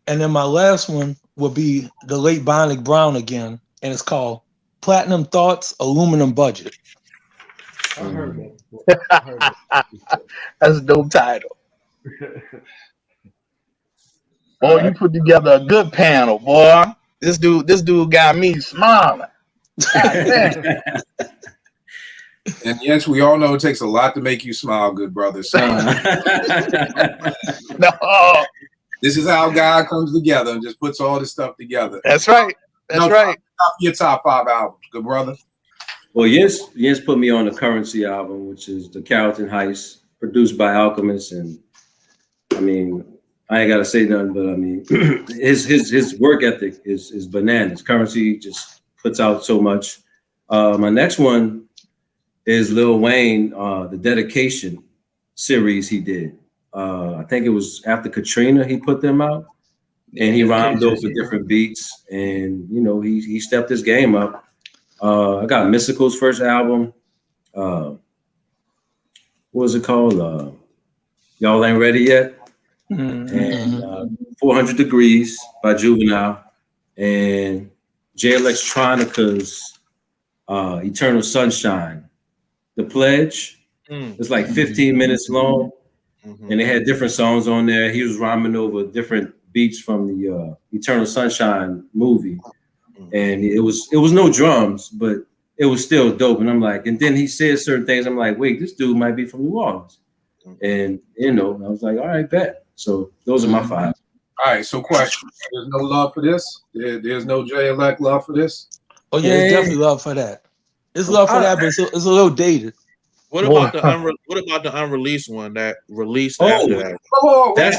And then my last one will be the late Bionic Brown again, and it's called Platinum Thoughts, Aluminum Budget. I heard that. That's a dope title. Boy, you put together a good panel, boy. This dude got me smiling. God damn. And yes, we all know it takes a lot to make you smile, good brother. So No, this is how God comes together and just puts all this stuff together. that's right. That's right. Your top 5 albums, good brother. Well, Yes put me on the Currency album, which is the Carrollton Heist, produced by Alchemist, and I mean, I ain't gotta say nothing, but I mean, his work ethic is bananas. Currency just puts out so much. My next one is Lil Wayne, the Dedication series he did. I think it was after Katrina he put them out, and he rhymed over different beats, and he stepped his game up. I got Mystical's first album. What was it called? Y'all Ain't Ready Yet. And 400 Degrees by Juvenile, and J Electronica's Eternal Sunshine. The Pledge. It's like 15 minutes long, and they had different songs on there. He was rhyming over different beats from the Eternal Sunshine movie, and it was no drums, but it was still dope. And I'm like, and then he said certain things. I'm like, wait, this dude might be from New Orleans, and I was like, all right, bet. So those are my 5. All right, so question. There's no love for this? There's no J Elect love for this? Oh yeah, there's definitely love for that. It's love for that, but it's a little dated. What about the unreleased one that released after that? Oh, That's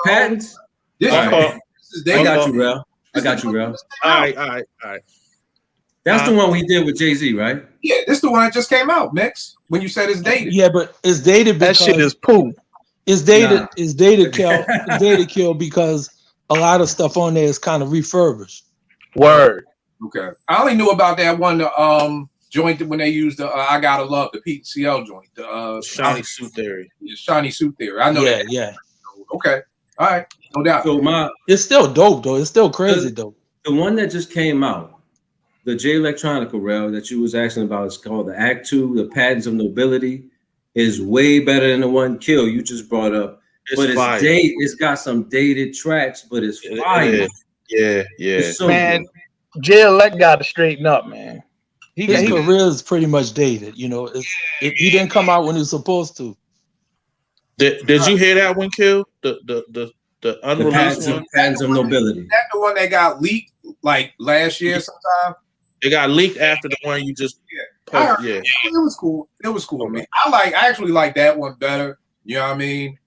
Patents. this, Okay. this is I they got you, Rel. All right. That's the one we did with Jay-Z, right? Yeah, this is the one that just came out, Mix. When you said it's dated. Yeah, but it's dated That because shit is poop. it's dated. Nah. It's dated, Kel. It's dated, Kill, because a lot of stuff on there is kind of refurbished. Word. Okay. I only knew about that one joint when they used the I Gotta Love, the PCL joint. The Shiny Suit Theory. Shiny Suit Theory. I know Yeah, that. yeah. Okay. All right. No doubt. So It's still dope though. It's still crazy dope. the one that just came out, the J Electronica, Rel, that you was asking about, is called the Act 2, the Patents of Nobility, is way better than the one Kill you just brought up. It's fire. It's got some dated tracks, but it's fire. Yeah. It's so Man, good. J Elect got to straighten up, man. His career is pretty much dated. He didn't come out when he was supposed to. Did you hear that one, Kill? The The unreleased one? Patents of Nobility. That the one that got leaked like last year sometime? It got leaked after the one you just posted. Yeah. It was cool. It was cool, man. I actually like that one better. You know what I mean?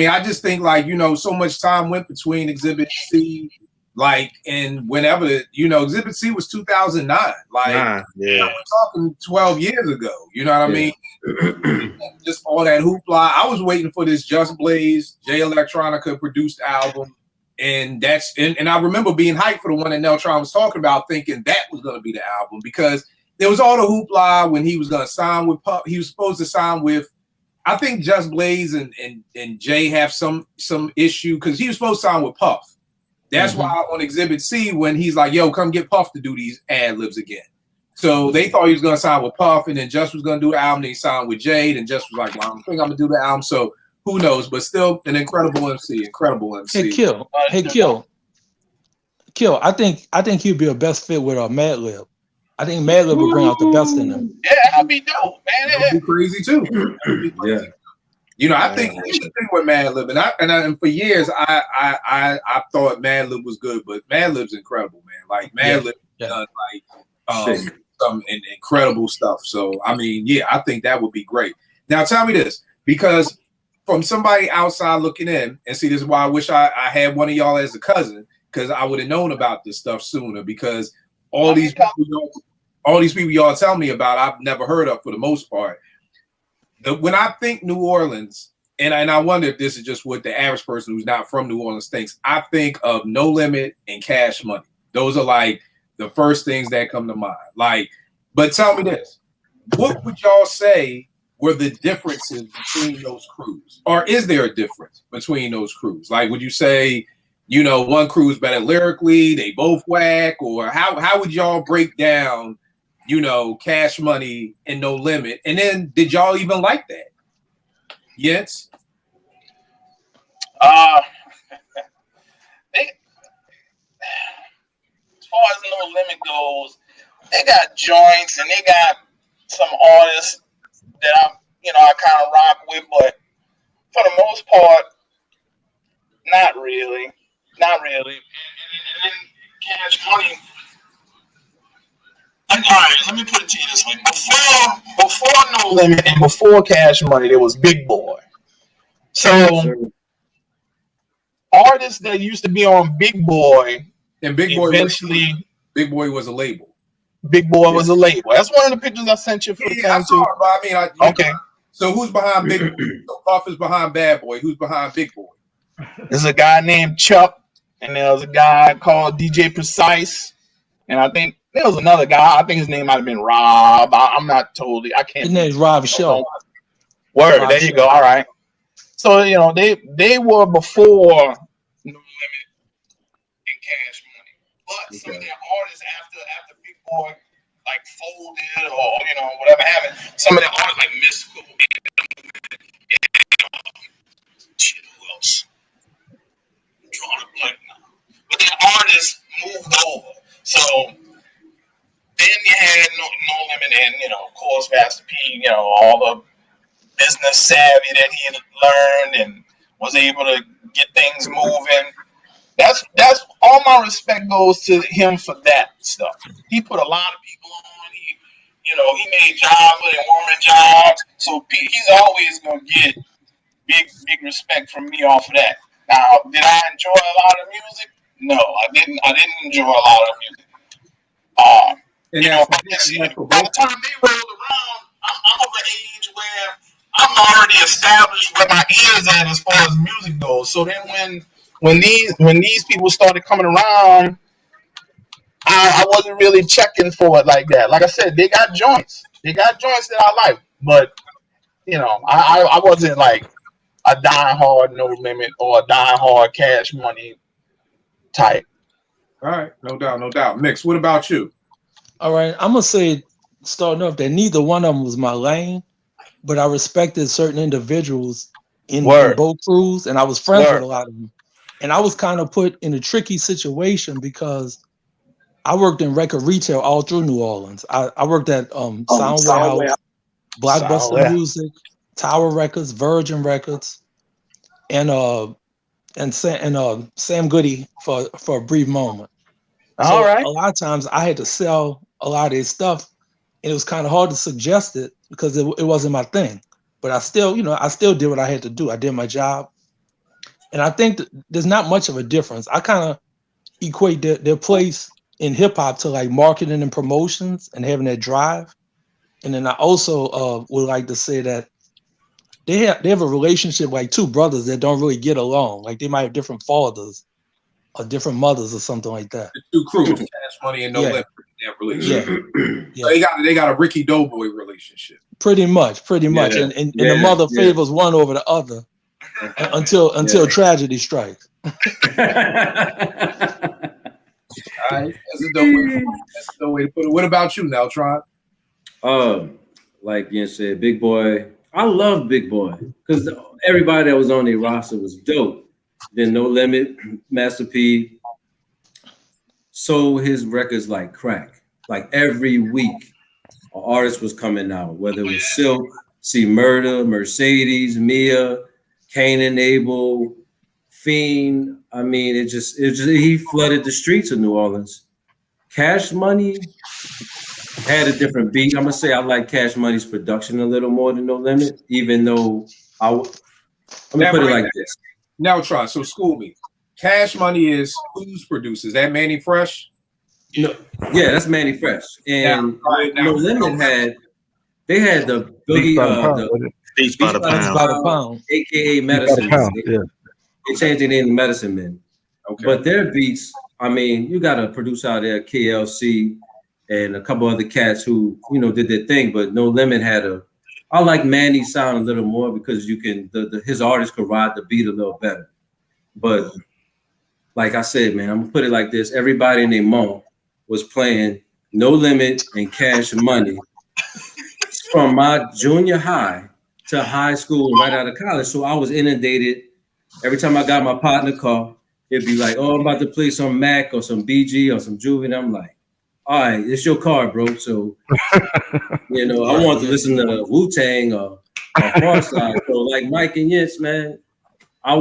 I just think like, so much time went between Exhibit C, like, and whenever, Exhibit C was 2009. Like, we're talking 12 years ago. You know what I mean? Just all that hoopla. I was waiting for this Just Blaze, Jay Electronica produced album. And I remember being hyped for the one that Neltron was talking about, thinking that was going to be the album because there was all the hoopla when he was going to sign with Puff. He was supposed to sign with, I think Just Blaze and Jay have some issue because he was supposed to sign with Puff. That's why on Exhibit C, when he's like, yo, come get Puff to do these ad libs again. So they thought he was going to sign with Puff, and then Just was going to do the album. Then he signed with Jade, and Just was like, well, I don't think I'm going to do the album. So who knows? But still an incredible MC. Hey, Kill. I think he'd be a best fit with Madlib. I think Madlib would bring out the best in him. Yeah, that'd be dope, man. That'd be crazy too. Yeah. I think here's the thing with Madlib, and for years I thought Madlib was good, but Madlib's incredible, man. Like Madlib done like some incredible stuff. So I mean, I think that would be great. Now tell me this, because from somebody outside looking in, and see, this is why I wish I had one of y'all as a cousin, because I would have known about this stuff sooner. Because all these people y'all tell me about, I've never heard of for the most part. When I think New Orleans, and I wonder if this is just what the average person who's not from New Orleans thinks, I think of No Limit and Cash Money. Those are like the first things that come to mind. Like, but tell me this, what would y'all say were the differences between those crews? Or is there a difference between those crews? Like, would you say, one crew's better lyrically, they both whack, or how would y'all break down, Cash Money and No Limit? And then did y'all even like that? Yes. As far as No Limit goes, they got joints and they got some artists that I kind of rock with, but for the most part, not really. And then Cash Money. All right, let me put it to you this way: before No Limit and before Cash Money, there was Big Boy. So artists that used to be on Big Boy, and Big Boy eventually, Big Boy was a label. Big Boy was a label. That's one of the pictures I sent you for the I saw it, but I mean, okay. So who's behind Big Boy? So Puff is behind Bad Boy. Who's behind Big Boy? There's a guy named Chuck, and there's a guy called DJ Precise, and I think there was another guy. I think his name might have been Rob. I'm not totally. I can't. His name's Rob Shaw. Word. There you go. All right. So they were before No Limit and Cash Money, but some of their artists after Big Boy like folded or whatever happened. Some of their artists like Mystical. Shit, who else? I'm drawing a blank now. But their artists moved over. So then you had No Limit and of course Master P. All the business savvy that he had learned and was able to get things moving. That's all my respect goes to him for that stuff. He put a lot of people on. He made jobs and woman jobs. So he's always gonna get big respect from me off of that. Now, did I enjoy a lot of music? No, I didn't. I didn't enjoy a lot of music. By the time they rolled around, I'm of an age where I'm already established where my ears at as far as music goes. So then when these people started coming around, I wasn't really checking for it like that. Like I said, they got joints. They got joints that I like, but I wasn't like a die-hard No Limit or a die-hard Cash Money type. All right, no doubt. Mix, what about you? All right, I'm gonna say, starting off, that neither one of them was my lane, but I respected certain individuals in both crews, and I was friends with a lot of them. And I was kind of put in a tricky situation because I worked in record retail all through New Orleans. I worked at Sound Warehouse, Blockbuster Music, Tower Records, Virgin Records, and Sam Goody for a brief moment. So All right. a lot of times I had to sell a lot of his stuff, and it was kind of hard to suggest it because it wasn't my thing. But I still did what I had to do. I did my job, and I think there's not much of a difference. I kind of equate their place in hip hop to like marketing and promotions and having that drive. And then I also would like to say that they have a relationship like two brothers that don't really get along. Like they might have different fathers or different mothers or something like that. The two crews, Cash Money and No Limit, that relationship. Yeah. So they got a Ricky Doughboy relationship. Pretty much. And the mother favors one over the other until tragedy strikes. All right, that's a dope way to put it. What about you now, Tron? Like Ian said, Big Boy. I love Big Boy because everybody that was on their roster was dope. Then No Limit, Master P. Sold his records like crack. Like every week, an artist was coming out, whether it was Silk, C Murder, Mercedes, Mia, Cain and Abel, Fiend. I mean, it just he flooded the streets of New Orleans. Cash Money had a different beat. I'm gonna say I like Cash Money's production a little more than No Limit, even though let me put it like this. Now, Tron, so school me. Cash Money is whose producer? Is that Manny Fresh? No, yeah, that's Manny Fresh. And No Limit had the Boogie, the Beats by the Pound, aka Medicine Man. They changed their name to Medicine Men. Okay. But their beats, I mean, you got a producer out there, KLC, and a couple other cats who, did their thing, but No Limit I like Manny's sound a little more because you can, his artists could ride the beat a little better. But like I said, man, I'm gonna put it like this. Everybody in their mom was playing No Limit and Cash Money from my junior high to high school, right out of college. So I was inundated. Every time I got my partner call, it'd be like, oh, I'm about to play some Mac or some BG or some Juvie. And I'm like, all right, it's your card, bro. So, I want to listen to Wu-Tang or Pharcyde. So like Mike and Yitz, man, I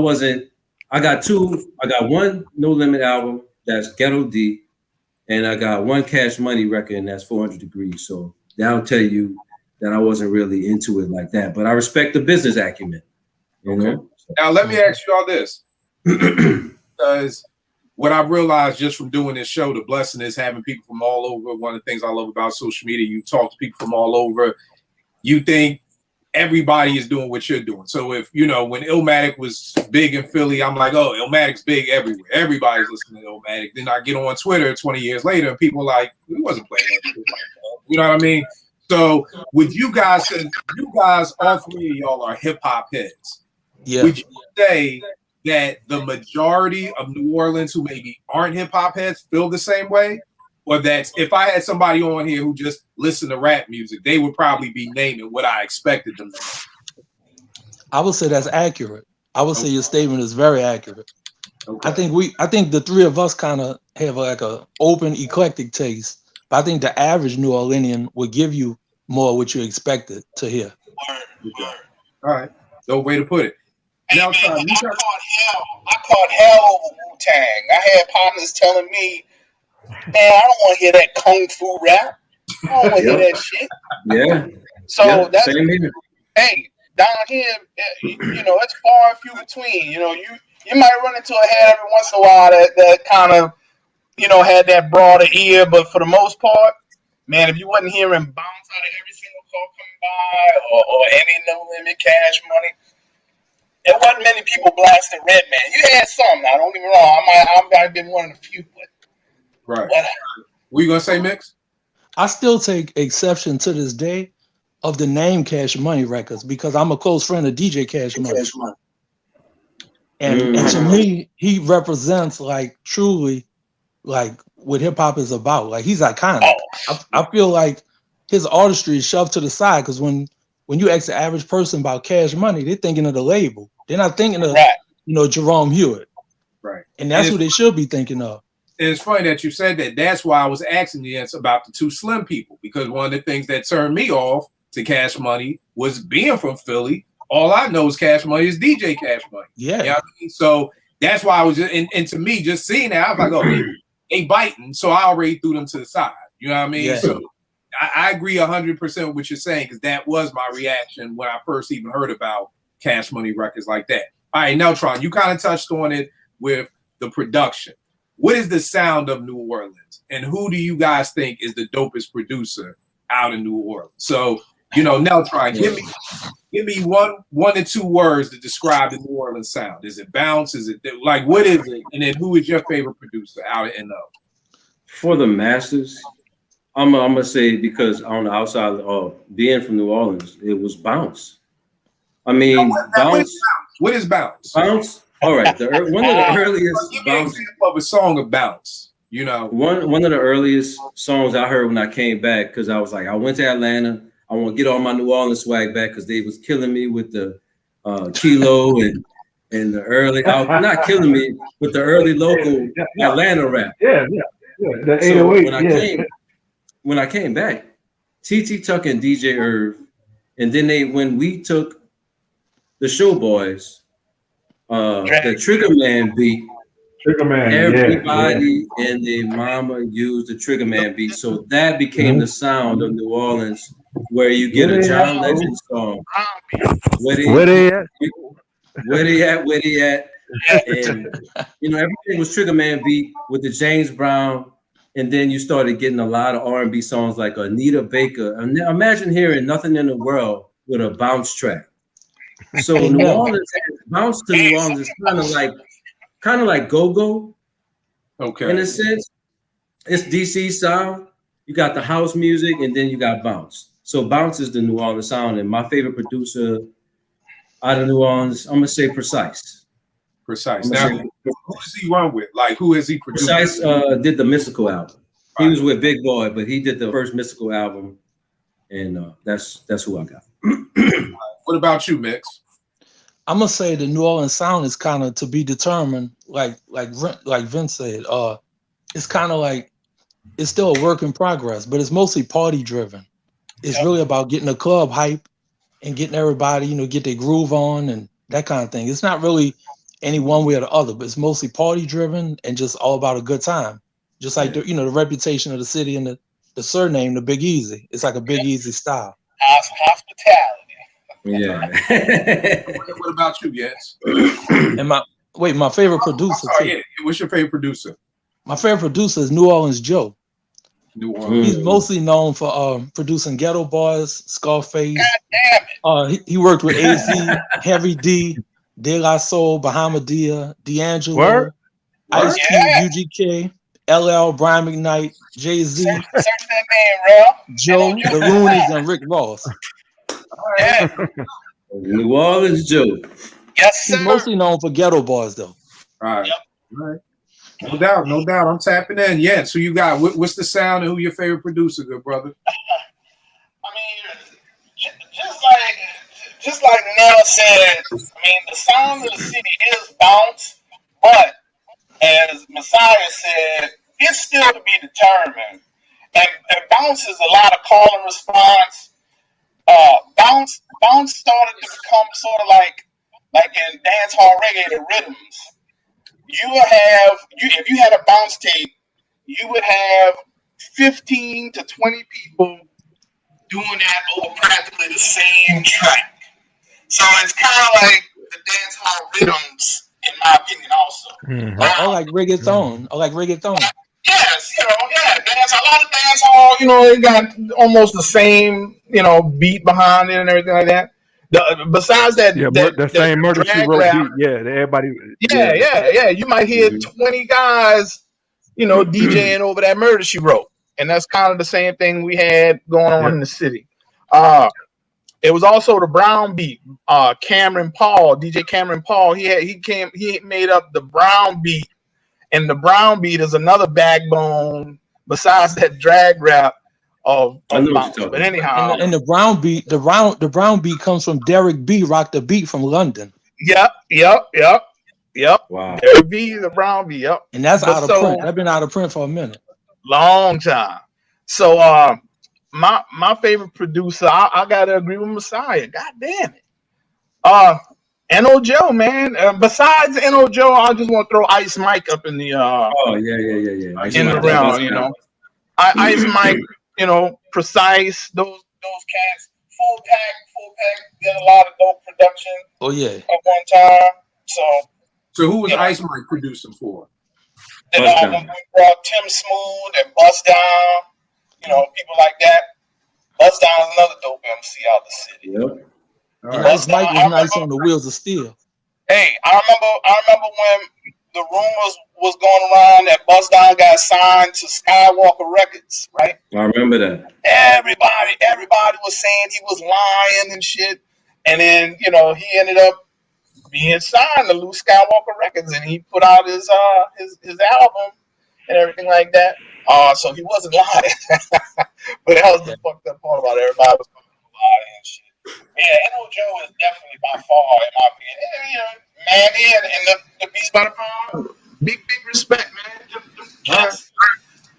got one No Limit album, that's Ghetto D, and I got one Cash Money record, and that's 400 Degrees. So that'll tell you that I wasn't really into it like that. But I respect the business acumen. Okay. Now let me ask you all this. Because what I've realized just from doing this show, the blessing is having people from all over. One of the things I love about social media, you talk to people from all over. You think everybody is doing what you're doing. So if, when Illmatic was big in Philly, I'm like, oh, Illmatic's big everywhere. Everybody's listening to Illmatic. Then I get on Twitter 20 years later and people are like, we wasn't playing that shit like that. You know what I mean? So with you guys, all three of y'all are hip hop heads. Yeah. Would you say that the majority of New Orleans who maybe aren't hip hop heads feel the same way? Or that if I had somebody on here who just listened to rap music, they would probably be naming what I expected them to name? I would say that's accurate. I would say your statement is very accurate. Okay. I think the three of us kind of have like a open, eclectic taste. But I think the average New Orleanian would give you more what you expected to hear. All right. No way to put it. Now, I caught hell over Wu-Tang. I had partners telling me, man, I don't want to hear that kung fu rap. I don't want to hear that shit. Yeah. So that's, same here. hey, down here, it's far and few between. You might run into a head every once in a while that kind of, had that broader ear, but for the most part, man, if you wasn't hearing bounce out of every single call coming by or any No Limit, Cash Money, there wasn't many people blasting Redman. You had some now, don't get me wrong. I might have been one of the few, but right. What you gonna say, Mix? I still take exception to this day of the name Cash Money Records because I'm a close friend of DJ Cash Money. And to me, he represents like truly like what hip hop is about. Like he's iconic. I feel like his artistry is shoved to the side because when you ask the average person about Cash Money, they're thinking of the label. They're not thinking of Jerome Hewitt. Right. And that's who they should be thinking of. And it's funny that you said that. That's why I was asking you about the two Slim people, because one of the things that turned me off to Cash Money was being from Philly. all I know is Cash Money is DJ Cash Money. Yeah. You know what I mean? So that's why I was just, and to me, just seeing that, I was like, oh, they biting. So I already threw them to the side. You know what I mean? Yeah. So I agree 100% with what you're saying, because that was my reaction when I first even heard about Cash Money records like that. All right, Neltron, you kind of touched on it with the production. What is the sound of New Orleans, and who do you guys think is the dopest producer out in New Orleans? So, Neltron, give me one to two words to describe the New Orleans sound. Is it bounce? Is it like, what is it? And then who is your favorite producer out in For the masses, I'm gonna say, because on the outside of being from New Orleans, it was bounce. I mean, bounce. What is bounce? Bounce. All right, one of the earliest Give me an example of a song of bounce. One of the earliest songs I heard when I came back, because I was like, I went to Atlanta. I want to get all my New Orleans swag back, because they was killing me with the Kilo and the early, not killing me with the early local Atlanta rap. Yeah. The So 808. when I came back, TT Tuck and DJ Irv, and then when we took the Showboys, the Trigger Man beat. Trigger Man, everybody and their mama used the Trigger Man beat, so that became the sound of New Orleans, where you get a John Legend song. Where they at? And everything was Trigger Man beat with the James Brown, and then you started getting a lot of R&B songs like Anita Baker. And imagine hearing Nothing in the World with a bounce track. So New Orleans, bounce to New Orleans is kind of like go-go. Okay. In a sense, it's DC sound. You got the house music, and then you got bounce. So bounce is the New Orleans sound, and my favorite producer out of New Orleans, I'm gonna say Precise. Now, who does he run with? Like, who has he produced? Precise did the Mystical album. He was with Big Boy, but he did the first Mystical album, and that's who I got. What about you, Mix? I'm gonna say the New Orleans sound is kind of to be determined. Like Vince said, it's kind of like it's still a work in progress, but it's mostly party driven. It's really about getting the club hype and getting everybody, get their groove on and that kind of thing. It's not really any one way or the other, but it's mostly party driven and just all about a good time. Just like the reputation of the city and the surname, the Big Easy. It's like a Big Easy style. Hospitality. Yeah. What about you, Yes? And my favorite producer. What's your favorite producer? My favorite producer is New Orleans Joe. New Orleans. He's mostly known for producing Ghetto Boys, Scarface. God damn it. He worked with AZ, Heavy D, De La Soul, Bahamadia, D'Angelo, Word? Ice Cube, UGK, LL, Brian McKnight, Jay-Z, Search that name, bro. Joe, the Roonies, and Rick Ross. Yeah. New Orleans Joe. Yes, sir. He's mostly known for Ghetto Boys, though. All right. Yep. All right. No doubt. I'm tapping in. Yeah. So you got what's the sound and who your favorite producer, good brother? I mean, just like Nell said, I mean, the sound of the city is bounce, but as Messiah said, it's still to be determined. And bounce is a lot of call and response. Bounce started to become sort of like in dancehall reggae, the rhythms. If you had a bounce tape, you would have 15 to 20 people doing that over practically the same track. So it's kind of like the dancehall rhythms, in my opinion, also. Mm-hmm. I like reggaeton. Yes, dance. A lot of dancehall, it got almost the same, beat behind it and everything like that. Besides that, the same Murder She Wrote beat. Yeah, everybody. Yeah. You might hear 20 guys, DJing over that Murder She Wrote, and that's kind of the same thing we had going on in the city. It was also the Brown beat. Cameron Paul, DJ Cameron Paul, he made up the Brown beat, and the Brown beat is another backbone besides that drag rap of bounce. But anyhow, and the Brown beat, the Brown beat comes from Derek B. Rock the Beat from London. Yep. Wow. Derek B. the Brown beat. Yep. And that's out of print. That's been out of print for a minute. Long time. So my favorite producer, I gotta agree with Messiah. God damn it. N.O. Joe, man. Besides N.O. Joe, I just want to throw Ice Mike up in the Oh yeah. in the round. You know, Ice Mike. You know, Precise. Those cats. Full pack. Did a lot of dope production. Oh yeah. At one time. So who was Ice Mike producing for? Then when we brought Tim Smooth and Bust Down, you know, people like that. Bust Down is another dope MC out the city. Yep. And Ice Mike was nice on the Wheels of Steel. Hey, I remember when the rumors was going around that Bust Down got signed to Skywalker Records, right? I remember that. Everybody was saying he was lying and shit. And then, you know, he ended up being signed to Luke Skywalker Records, and he put out his album and everything like that. So he wasn't lying. But that was the fucked up part about everybody was lying and shit. Yeah, N.O. Joe is definitely by far, in my opinion. You know, Mandy and the Beast by the Pound. Big respect, man. Yes.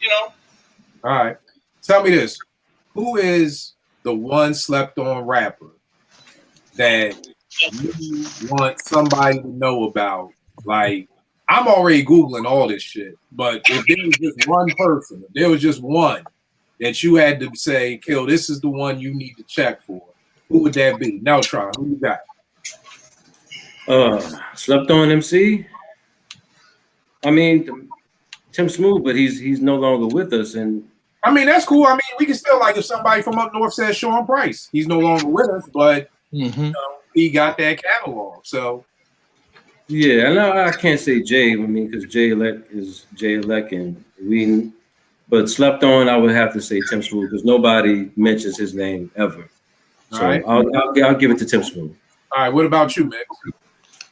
You know. All right. Tell me this. Who is the one slept on rapper that you want somebody to know about? Like, I'm already Googling all this shit, but if there was just one person, if there was just one that you had to say, Kill, this is the one you need to check for, who would that be? Neltron, who you got? Slept on MC. I mean, Tim Smooth, but he's no longer with us, and I mean that's cool. I mean, we can still, like, if somebody from up north says Sean Price, he's no longer with us, but you know, he got that catalog. So yeah, and I can't say Jay. I mean, because Jay Elect is Jay Elect, and we. But slept on, I would have to say Tim Smooth because nobody mentions his name ever. So right. I'll give it to Tim Smooth. All right, what about you, Mick?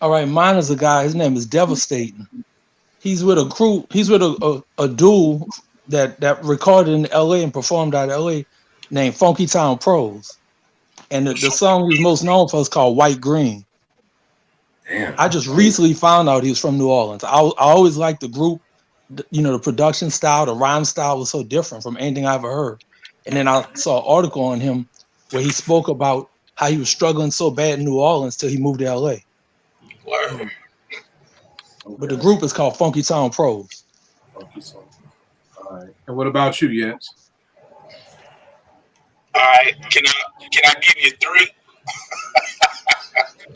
All right, mine is a guy. His name is Devastating. He's with a crew. He's with a dude that recorded in L.A. and performed out of L.A. named Funky Town Pros, and the song he's most known for is called White Green. Damn. I just recently found out he was from New Orleans. I always liked the group. You know, the production style, the rhyme style was so different from anything I ever heard. And then I saw an article on him where he spoke about how he was struggling so bad in New Orleans till he moved to LA. Word. But the group is called Funky Town Pros. All right. And what about you, Jens? All right. Can I give you three?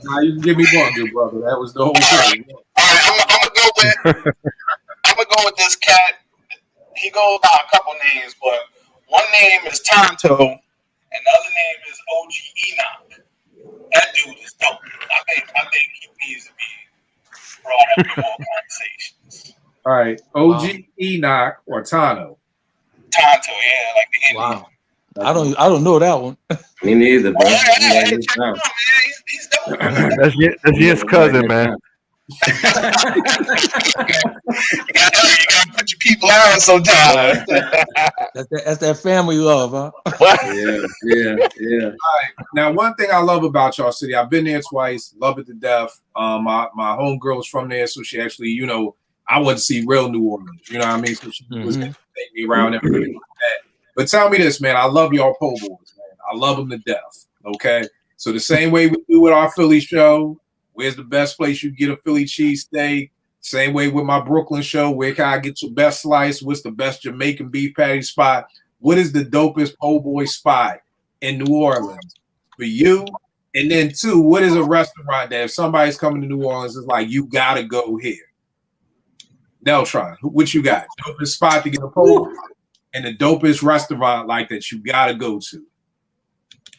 Nah, you can give me one, good brother. That was the whole thing. All right, I'm gonna go with this cat. He goes by a couple names, but one name is Tonto, and the other name is OG Enoch. That dude is dope. I think he needs to be brought up in more conversations. All right, OG Enoch or Tano? Tonto, yeah, like the Indian. Wow. I don't know that one. Me neither, bro. Hey, check him out, man. He's dope. That's his cousin, man. You gotta put your people on sometimes. That's that family love, huh? Yeah. Now, one thing I love about y'all city, I've been there twice, love it to death. My homegirl is from there, so she actually, you know, I went to see real New Orleans, you know what I mean? So she was going to take me around and everything like that. But tell me this, man, I love y'all po' boys, man. I love them to death, okay? So the same way we do with our Philly show, where's the best place you get a Philly cheesesteak? Same way with my Brooklyn show, where can I get your best slice? What's the best Jamaican beef patty spot? What is the dopest po' boy spot in New Orleans for you? And then two, what is a restaurant that if somebody's coming to New Orleans, it's like, you gotta go here? Neltron, what you got? Dopest spot to get a po' boy and the dopest restaurant like that you gotta go to?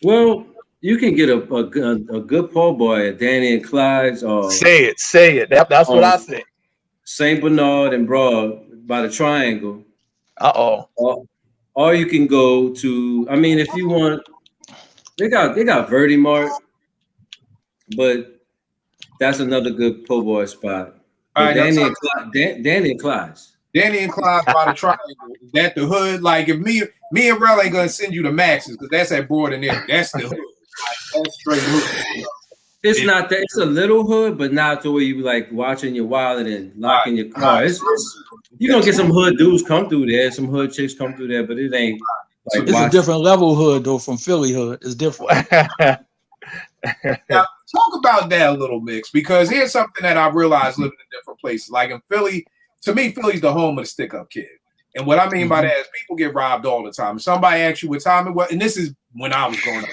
Well, you can get a good po' boy at Danny and Clyde's or Say it. That's what I say. St. Bernard and Broad by the Triangle. Or you can go to, I mean, if you want, they got Verdi Mart, but that's another good po' boy spot. All right, Danny and Clyde's. Danny and Clyde by the Triangle. Is that the hood? Like, if me and Rel ain't gonna send you the Maxes because that's at Broad and Area. That's the hood. Like, that's straight hood. It's not that. It's a little hood, but not the way you like watching your wallet and locking your car. You're gonna get some hood dudes come through there, some hood chicks come through there, but it ain't. Like It's a different level hood though from Philly hood. It's different. Now, talk about that a little, Mix, because here's something that I realized living in different places. Like in Philly, to me, Philly's the home of the stick-up kid. And what I mean by that is people get robbed all the time. Somebody asks you what time it was, and this is when I was growing up.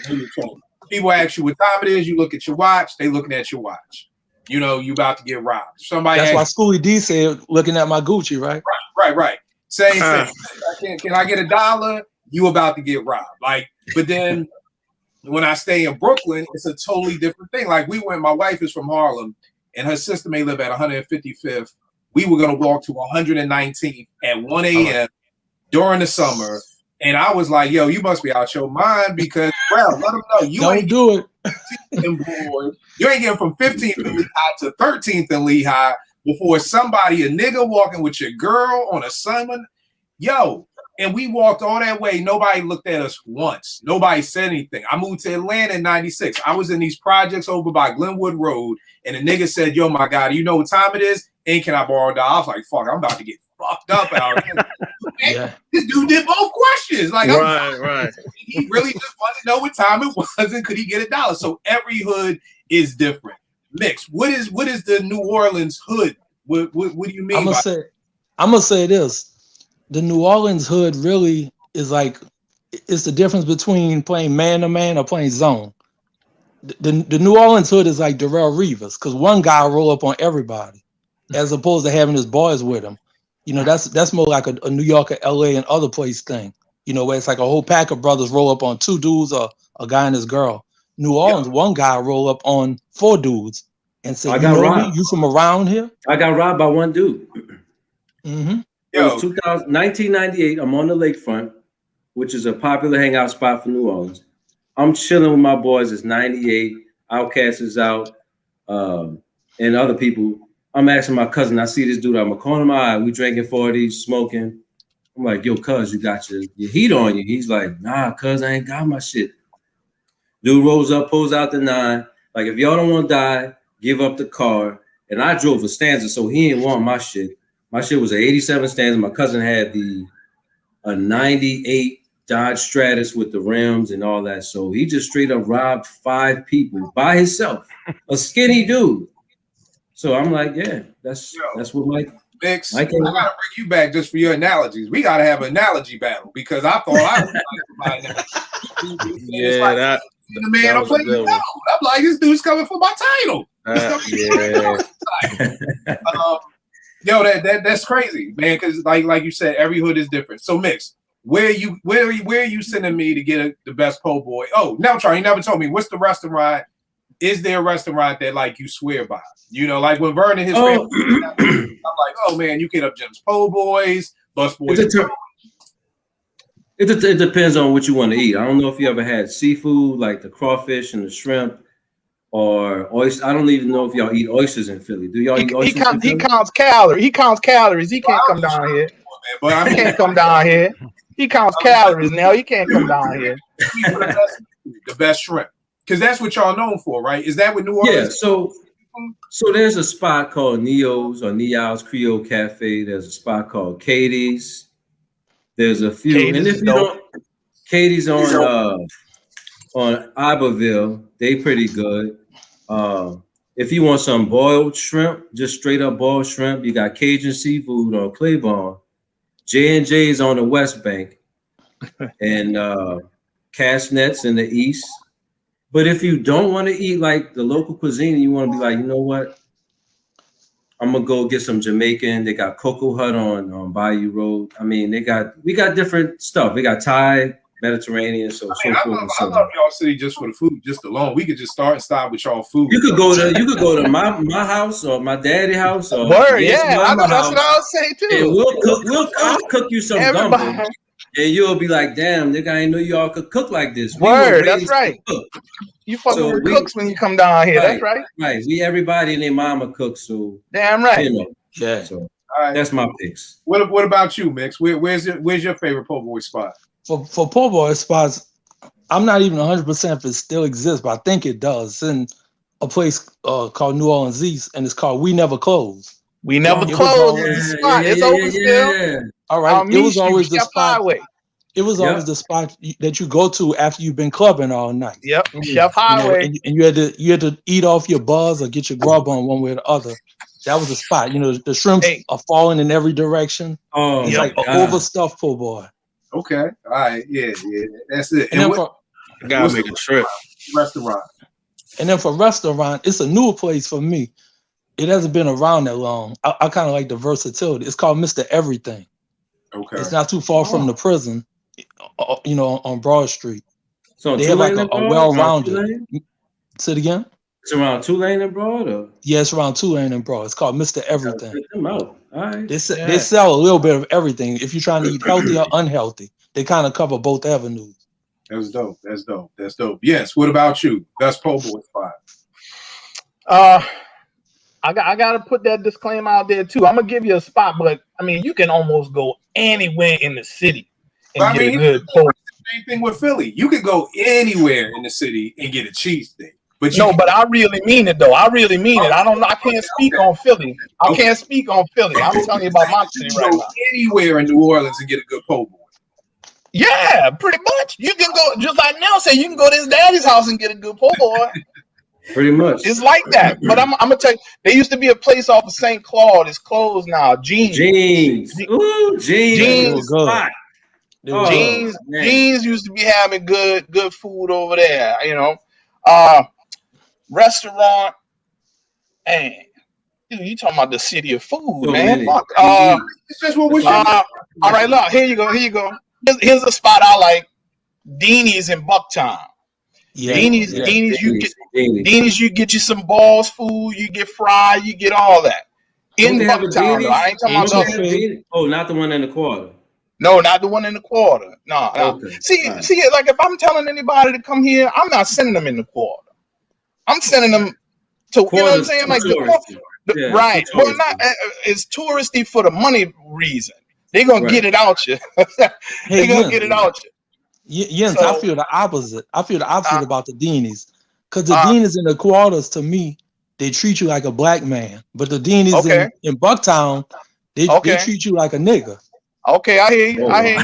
People ask you what time it is, you look at your watch, they looking at your watch. You know, you about to get robbed. Somebody That's why Schoolie D said, looking at my Gucci, right? Right. Same thing. Can I get $1? You about to get robbed. Like, but then when I stay in Brooklyn, it's a totally different thing. Like my wife is from Harlem, and her sister may live at 155th. We were going to walk to 119th at 1 a.m. during the summer. And I was like, yo, you must be out your mind because, well, let them know. You Don't do it. You ain't getting from 15th in Lehigh to 13th in Lehigh before somebody, a nigga walking with your girl on a summer. Yo, and we walked all that way. Nobody looked at us once. Nobody said anything. I moved to Atlanta in 96. I was in these projects over by Glenwood Road. And the nigga said, yo, my God, you know what time it is? And can I borrow $1? I was like, fuck, I'm about to get fucked up out here. Yeah. This dude did both questions. Like, right. He really just wanted to know what time it was and could he get $1? So every hood is different. Mix. What is the New Orleans hood? What do you mean? I'm gonna say this. The New Orleans hood really is like it's the difference between playing man to man or playing zone. The New Orleans hood is like Darrell Reeves because one guy roll up on everybody, as opposed to having his boys with him. You know, that's more like a New York or LA and other place thing. You know, where it's like a whole pack of brothers roll up on 2 dudes or a guy and his girl. New Orleans, one guy roll up on 4 dudes and say, "You know me? You from around here?" I got robbed by one dude. Mm-hmm. It was 1998. I'm on the lakefront, which is a popular hangout spot for New Orleans. I'm chilling with my boys. It's 98. Outkast is out, and other people. I'm asking my cousin. I see this dude out my corner of my eye. We drinking 40s, smoking. I'm like, yo, cuz, you got your heat on you. He's like, nah, cuz, I ain't got my shit. Dude rolls up, pulls out the 9. Like, if y'all don't want to die, give up the car. And I drove a Stanza, so he didn't want my shit. My shit was an 87 Stanza. My cousin had a 98 Dodge Stratus with the rims and all that. So he just straight up robbed 5 people by himself. A skinny dude. So I'm like, yeah, that's what Mike. Mix. I gotta bring you back just for your analogies. We gotta have an analogy battle because I thought I was like the man I'm playing down. I'm like, this dude's coming for my title. Yo, that's crazy, man. Because like you said, every hood is different. So Mix, where are you sending me to get the best po' boy? Oh, now Charlie, you never told me what's the restaurant. Is there a restaurant that like you swear by? You know, like when Vern and his family, I'm like, oh man, you get up Jim's Po' Boys, Bus Boys. It depends on what you want to eat. I don't know if you ever had seafood like the crawfish and the shrimp or oyster. I don't even know if y'all eat oysters in Philly. Do y'all eat oysters? He counts calories. He counts calories. He can't come down here. He can't come down here. He counts calories now. He can't come down here. The best shrimp. Because that's what y'all known for, right? Is that what New Orleans? Yeah, so there's a spot called Neo's or Neo's Creole Cafe. There's a spot called Katie's. There's a few, Katie's, and if you don't, Katie's on Iberville, they pretty good. If you want some boiled shrimp, just straight up boiled shrimp, you got Cajun Seafood on Claiborne. J&J's on the West Bank, and Casnets in the East. But if you don't want to eat like the local cuisine, you want to be like, you know what? I'm gonna go get some Jamaican. They got Cocoa Hut on Bayou Road. I mean, we got different stuff. We got Thai, Mediterranean, I love y'all city just for the food, just alone. We could just start and stop with y'all food. You could go to my house or my daddy house or that's what I was saying too. And I'll cook you some gumbo. And you'll be like, damn, nigga, I didn't know y'all could cook like this. That's right. You fucking with cooks when you come down here. Right, that's right. Right. We their mama cooks, so damn right. You know, yeah. So that's my picks. What about you, Mix? Where's your favorite po' boy spot? For po' boy spots, I'm not even 100% if it still exists, but I think it does. It's in a place called New Orleans East, and it's called We Never Close. We Never Close. It's open still. All right, it was always the spot. It was always the spot that you go to after you've been clubbing all night. Yep, Chef You know, Highway. and you had to eat off your buzz or get your grub on one way or the other. That was the spot. You know, the shrimps are falling in every direction. Oh, it's like an overstuffed po' boy. Okay, all right, yeah, that's it. And then gotta make a trip. Restaurant. And then for restaurant, it's a newer place for me. It hasn't been around that long. I kind of like the versatility. It's called Mr. Everything. Okay. It's not too far from the prison, you know, on Broad Street. So they have like a well-rounded. Say it again. It's around Tulane and Broad, or? Yeah, it's around Tulane and Broad. It's called Mr. Everything. Check them out. All right. They sell a little bit of everything. If you're trying to eat healthy or unhealthy, they kind of cover both avenues. That's dope. That's dope. That's dope. Yes. What about you? Best po' boy spot. I got to put that disclaimer out there too. I'm gonna give you a spot, but I mean, you can almost go anywhere in the city and get a good po'. Same thing with Philly. You could go anywhere in the city and get a cheesesteak. But but I really mean it though. I really mean it. I can't speak on Philly. I can't speak on Philly. I'm telling you about my city right now. Anywhere in New Orleans and get a good po' boy. Yeah, pretty much. You can go just like now. Say you can go to his daddy's house and get a good po' boy. Pretty much. It's like that. But I'm gonna tell you, there used to be a place off of St. Claude. It's closed now. Jeans. Ooh, Jeans. Jeans used to be having good food over there. You know, restaurant. Man, dude, you talking about the city of food, man? It's just what we. All right, look. Here you go. Here's a spot I like. Deanie's in Bucktown. Yeah, Deanie's, you get you some balls food, you get fried, you get all that. In Bucktown, I ain't talking about Oh, not the one in the quarter. No, not the one in the quarter. No. Okay. See, like if I'm telling anybody to come here, I'm not sending them in the quarter. I'm sending them to, you know what I'm saying? Like right. Well, it's touristy for the money reason. They're gonna get it out you. They're gonna get it out you. Yes, I feel the opposite. I feel the opposite about the Deanies. Because the Deanies in the quarters, to me, they treat you like a black man. But the Deanies in Bucktown, they treat you like a nigga. Okay, I hear you. I hear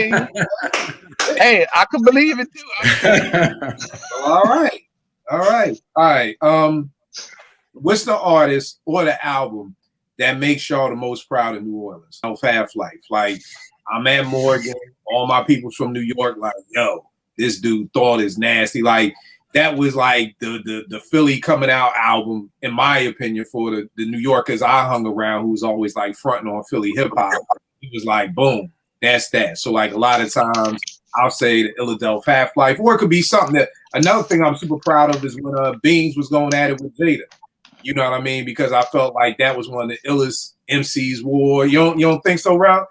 you. Hey, I could believe it too. All right. What's the artist or the album that makes y'all the most proud of New Orleans? No Fab Life. Like, I'm at Morgan. All my people from New York, like, yo, this dude Thought is nasty. Like, that was like the Philly coming out album, in my opinion, for the New Yorkers I hung around, who was always like fronting on Philly hip hop. He was like, boom, that's that. So like a lot of times I'll say the Illadelph Half Life, or it could be something that another thing I'm super proud of is when Beans was going at it with Jada. You know what I mean? Because I felt like that was one of the illest MCs war. You don't think so, Ralph?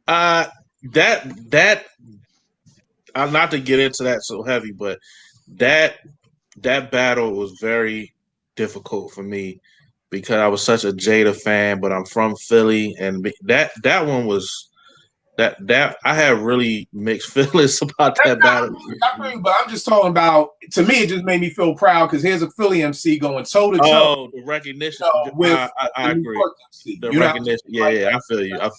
That not to get into that so heavy, but that battle was very difficult for me because I was such a Jada fan, but I'm from Philly, and that one was that I had really mixed feelings about that battle. But I'm just talking about, to me, it just made me feel proud because here's a Philly MC going toe to toe. Oh, the recognition. I agree. The recognition. Yeah, I feel you. That's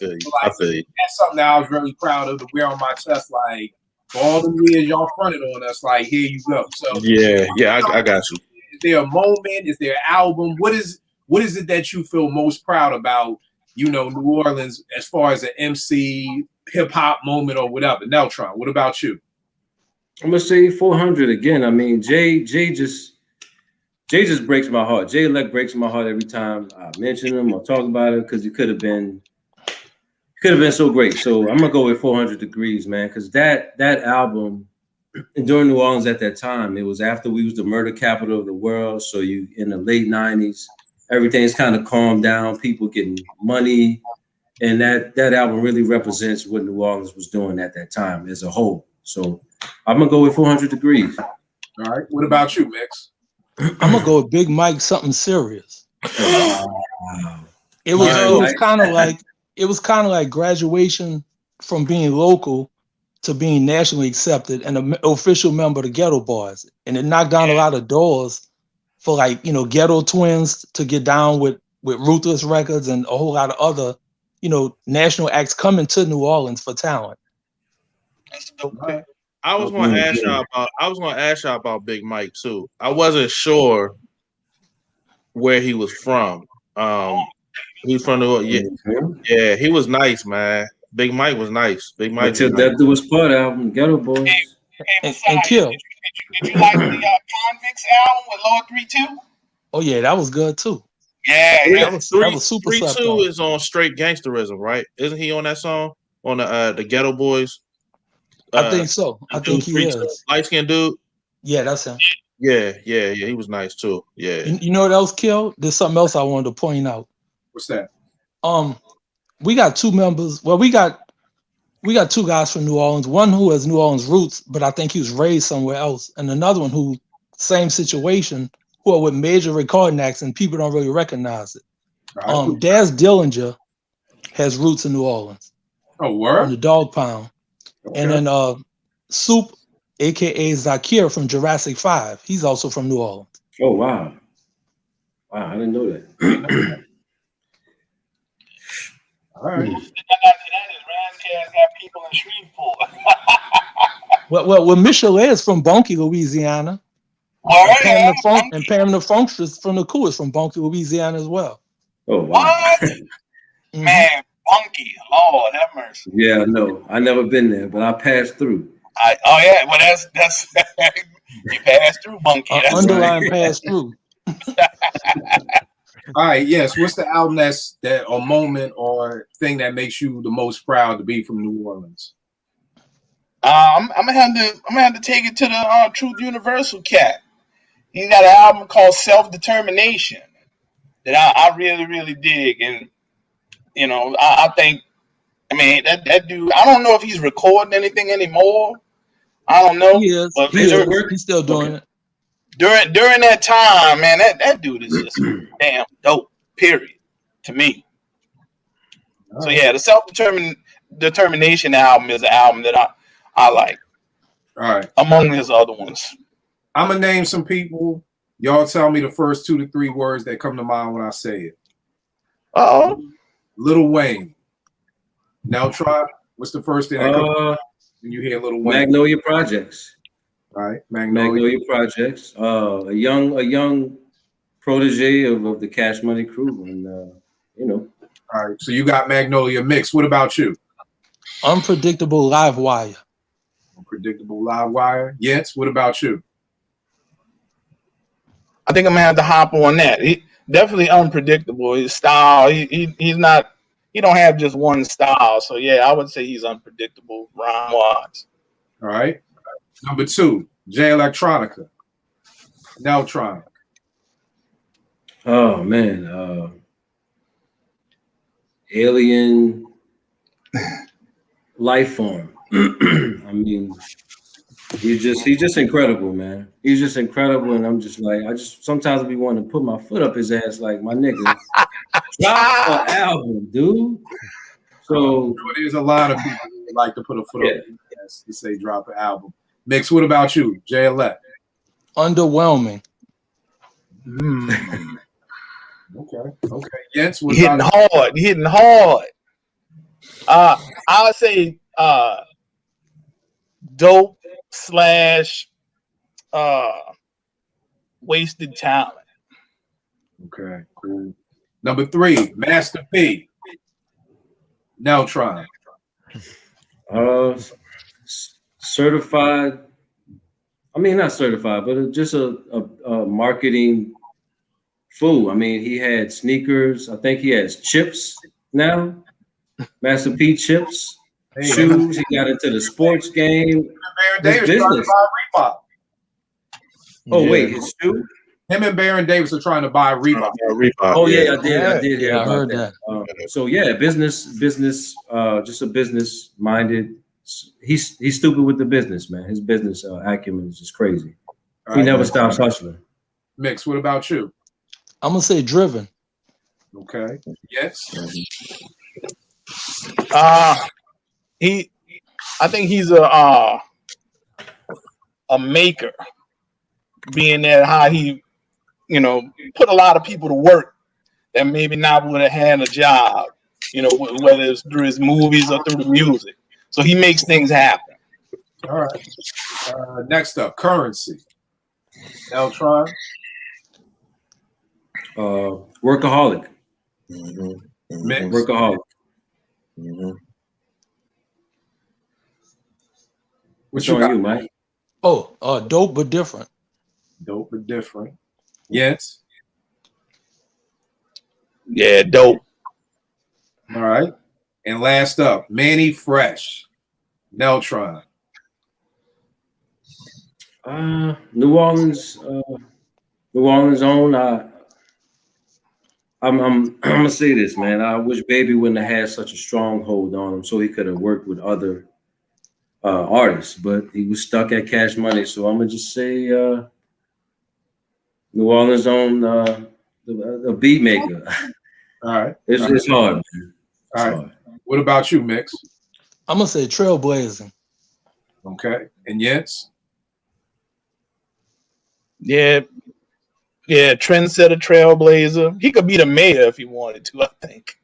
something that I was really proud of to wear on my chest. Like, for all the years y'all fronted on us, like, here you go. So I got you. Is there a moment? Is there an album? What is it that you feel most proud about? You know, New Orleans, as far as an MC hip hop moment or whatever. Neltron, what about you? I'm gonna say 400 again. I mean, Jay just breaks my heart. Jay Elect breaks my heart every time I mention him or talk about it because he could have been so great. So I'm gonna go with 400 Degrees, man, because that album during New Orleans at that time, it was after we was the murder capital of the world. So you in the late 90s. Everything's kind of calmed down, people getting money. And that album really represents what New Orleans was doing at that time as a whole. So I'm going to go with 400 Degrees. All right. What about you, Mix? I'm going to go with Big Mike, Something Serious. It was kind of like graduation from being local to being nationally accepted and an official member of the Ghetto Boys. And it knocked down a lot of doors for, like, you know, Ghetto Twins to get down with Ruthless Records and a whole lot of other, you know, national acts coming to New Orleans for talent. That's a dope pick. I was going to ask y'all about Big Mike too. I wasn't sure where he was from. He's from New York. Yeah, he was nice, man. Big Mike was nice. Big Mike. Until Death Do Us Part album, Ghetto Boys. Hey, And Kill. Did you like the Convicts album with Lord 3-2? Oh yeah, that was good too. Yeah. That was super 3-2 is on Straight Gangsterism, right? Isn't he on that song on the Ghetto Boys? I think so. I think he is. Light skinned dude. Yeah, that's him. Yeah. He was nice too. Yeah. You know what else, Kill? There's something else I wanted to point out. What's that? We got two members. Well, we got two guys from New Orleans. One who has New Orleans roots, but I think he was raised somewhere else, and another one who same situation, who are with major recording acts, and people don't really recognize it. Right. Daz Dillinger has roots in New Orleans. Oh, In word? the Dog Pound. Okay. And then Soup, aka Zakir from Jurassic 5, he's also from New Orleans. Oh wow. Wow, I didn't know that. All right. That is Razzcast got people in Shreveport. Well, Michelet is from Bonky, Louisiana. Word, And Pam the Funkstress from the Cool is from Bonky, Louisiana as well. Oh wow. What? Man, Bunky. Lord have mercy. Yeah, no, I never been there, but I passed through. Well, that's you passed through Bunky. That's Underline pass through. All right, yes. What's the album that or moment or thing that makes you the most proud to be from New Orleans? I'm gonna have to take it to the Truth Universal cat. He got an album called Self Determination that I really, really dig, and you know, I think, I mean, that dude, I don't know if he's recording anything anymore. I don't know. He is. But He's still doing it. during that time, man, that dude is just damn dope, period, to me. So yeah, the Self Determination album is an album that I like. All right. Among his other ones. I'm gonna name some people. Y'all tell me the first 2 to 3 words that come to mind when I say it. Uh-oh. Lil Wayne. Now try. What's the first thing that comes when you hear Lil Wayne? Magnolia Projects. All right, Magnolia Projects. A young protege of the Cash Money crew, and you know. All right, so you got Magnolia Mix. What about you? Unpredictable Live Wire. Unpredictable Live Wire. Yes. What about you? I think I'm gonna have to hop on that. He definitely unpredictable. His style, he's not. He don't have just one style. So yeah, I would say he's unpredictable rhyme wise. All right. Number 2, Jay Electronica. Neltronic. Oh man, Alien Life Form. I mean, he's just incredible, man. He's just incredible, and I'm just like, I just sometimes be wanting to put my foot up his ass, like, my nigga, drop an album, dude. So There's a lot of people who like to put a foot up to say drop an album. Mix. What about you, Jay Elect? Underwhelming. Okay. Jens, what Hitting about hard. Hitting hard. I would say dope / wasted talent. Okay, cool. Number 3, Master P. Neltron. certified. I mean, not certified, but just a marketing fool. I mean, he had sneakers. I think he has chips now. Master P chips, shoes. He got into the sports game. Baron Davis trying to buy Reebok. Oh wait, his shoe. Him and Baron Davis are trying to buy Reebok. Oh yeah, I did hear I about heard that. So yeah, business, just a business minded. He's stupid with the business, man. His business acumen is just crazy. He never stops hustling. Mix. What about you? I'm gonna say Driven. Okay. Yes. I think he's a maker, being that how he, put a lot of people to work that maybe not would have had a job, whether it's through his movies or through the music. So he makes things happen. All right. Next up, Currency. Eltron. Workaholic. Mix. Workaholic. What Which on got? you, Mike? Oh, dope but different. Dope but different. Yes. Yeah, dope. All right. And last up, Manny Fresh. Neltron. New Orleans own. I'm gonna say this, man. I wish Baby wouldn't have had such a strong hold on him, so he could have worked with other artists, but he was stuck at Cash Money. So I'm gonna just say New Orleans own the beat maker. All right. It's hard, man. It's All right. hard. What about you, Mix? I'm gonna say Trailblazing. Okay. And Jens? Yeah, trendsetter, trailblazer. He could be the mayor if he wanted to, I think.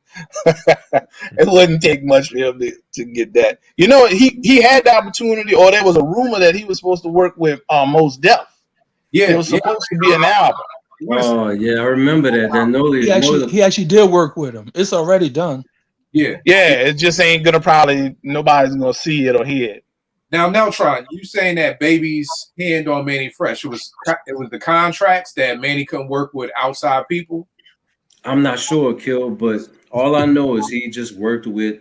It wouldn't take much for him to get that. You know, he had the opportunity, or there was a rumor that he was supposed to work with Mos Def. Yeah. It was supposed to be an album. Oh yeah, I remember that. He actually did work with him. It's already done. Yeah. Yeah, it just ain't gonna nobody's gonna see it or hear it. Now, Neltron, you saying that Baby's hand on Manny Fresh, it was the contracts that Manny couldn't work with outside people? I'm not sure, Kill, but all I know is he just worked with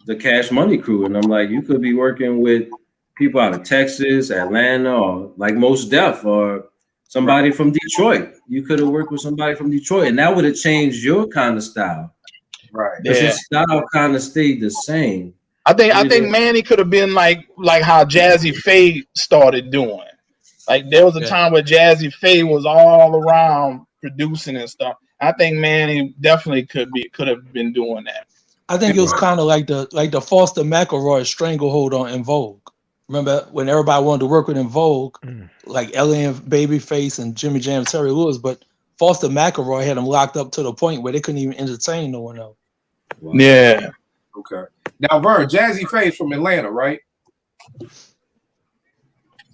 the Cash Money crew, and I'm like, you could be working with people out of Texas, Atlanta, or like Mos Def, or somebody from Detroit. You could have worked with somebody from Detroit, and that would have changed your kind of style. Right. Because his style kind of stayed the same. I think Manny could have been like how Jazzy Faye started doing. Like there was a time where Jazzy Faye was all around producing and stuff. I think Manny definitely could have been doing that. I think it was kind of like the Foster McElroy stranglehold on En Vogue. Remember when everybody wanted to work with En Vogue, like Ellie and Babyface and Jimmy Jam, Terry Lewis, but Foster McElroy had them locked up to the point where they couldn't even entertain no one else. Wow. Yeah. Okay. Now, Vern, Jazzy Faye is from Atlanta, right?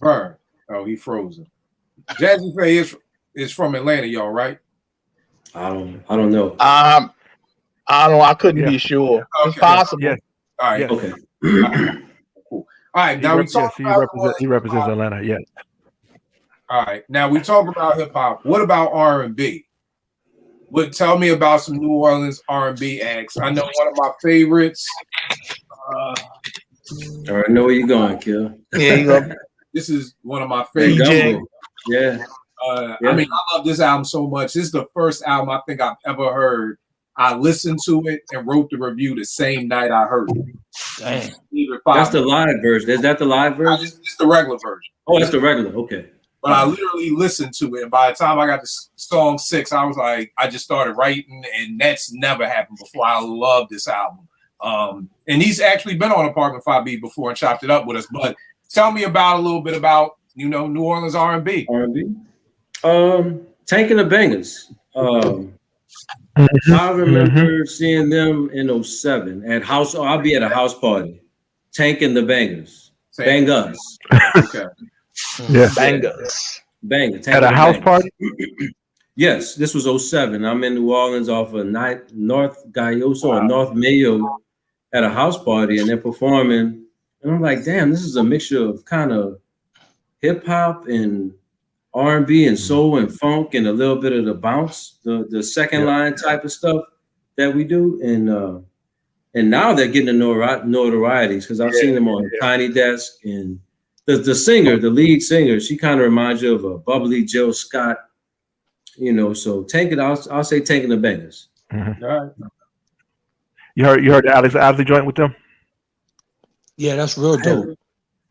Vern. Oh, he frozen. Jazzy Faye is from Atlanta, y'all, right? I don't know. I couldn't be sure. It's possible. Yes. All right. Yes. Okay. Cool. All right. Now we talk about he represents Atlanta. Yes. All right. Now we talk about hip hop. What about R&B? Tell me about some New Orleans R&B acts. I know one of my favorites. I already know where you're going, Kill. Yeah, you go. This is one of my favorites. DJ. Yeah. I mean, I love this album so much. This is the first album I think I've ever heard. I listened to it and wrote the review the same night I heard it. Damn. That's the live version. Is that the live version? It's the regular version. Oh, that's the regular. Okay. But I literally listened to it. And by the time I got to song 6, I was like, I just started writing, and that's never happened before. I love this album. And he's actually been on Apartment 5B before and chopped it up with us. But tell me a little bit about, New Orleans R&B. R&B. Tank and the Bangers. I remember seeing them in 07 at house. I'll be at a house party. Tank and the Bangers. Bangers. Okay. Yeah. Bangers. Bangers. At a house party? Yes, this was 07. I'm in New Orleans off of North Gayoso or North Mayo at a house party, and they're performing. And I'm like, damn, this is a mixture of kind of hip hop and R&B and soul and funk and a little bit of the bounce, the second line type of stuff that we do. And now they're getting the notorieties because I've seen them on Tiny Desk, and the singer, the lead singer, she kind of reminds you of a bubbly Jill Scott, so I'll say Tank and the Bangers. Mm-hmm. All right. You heard the Alex Isley joint with them? Yeah, that's real dope.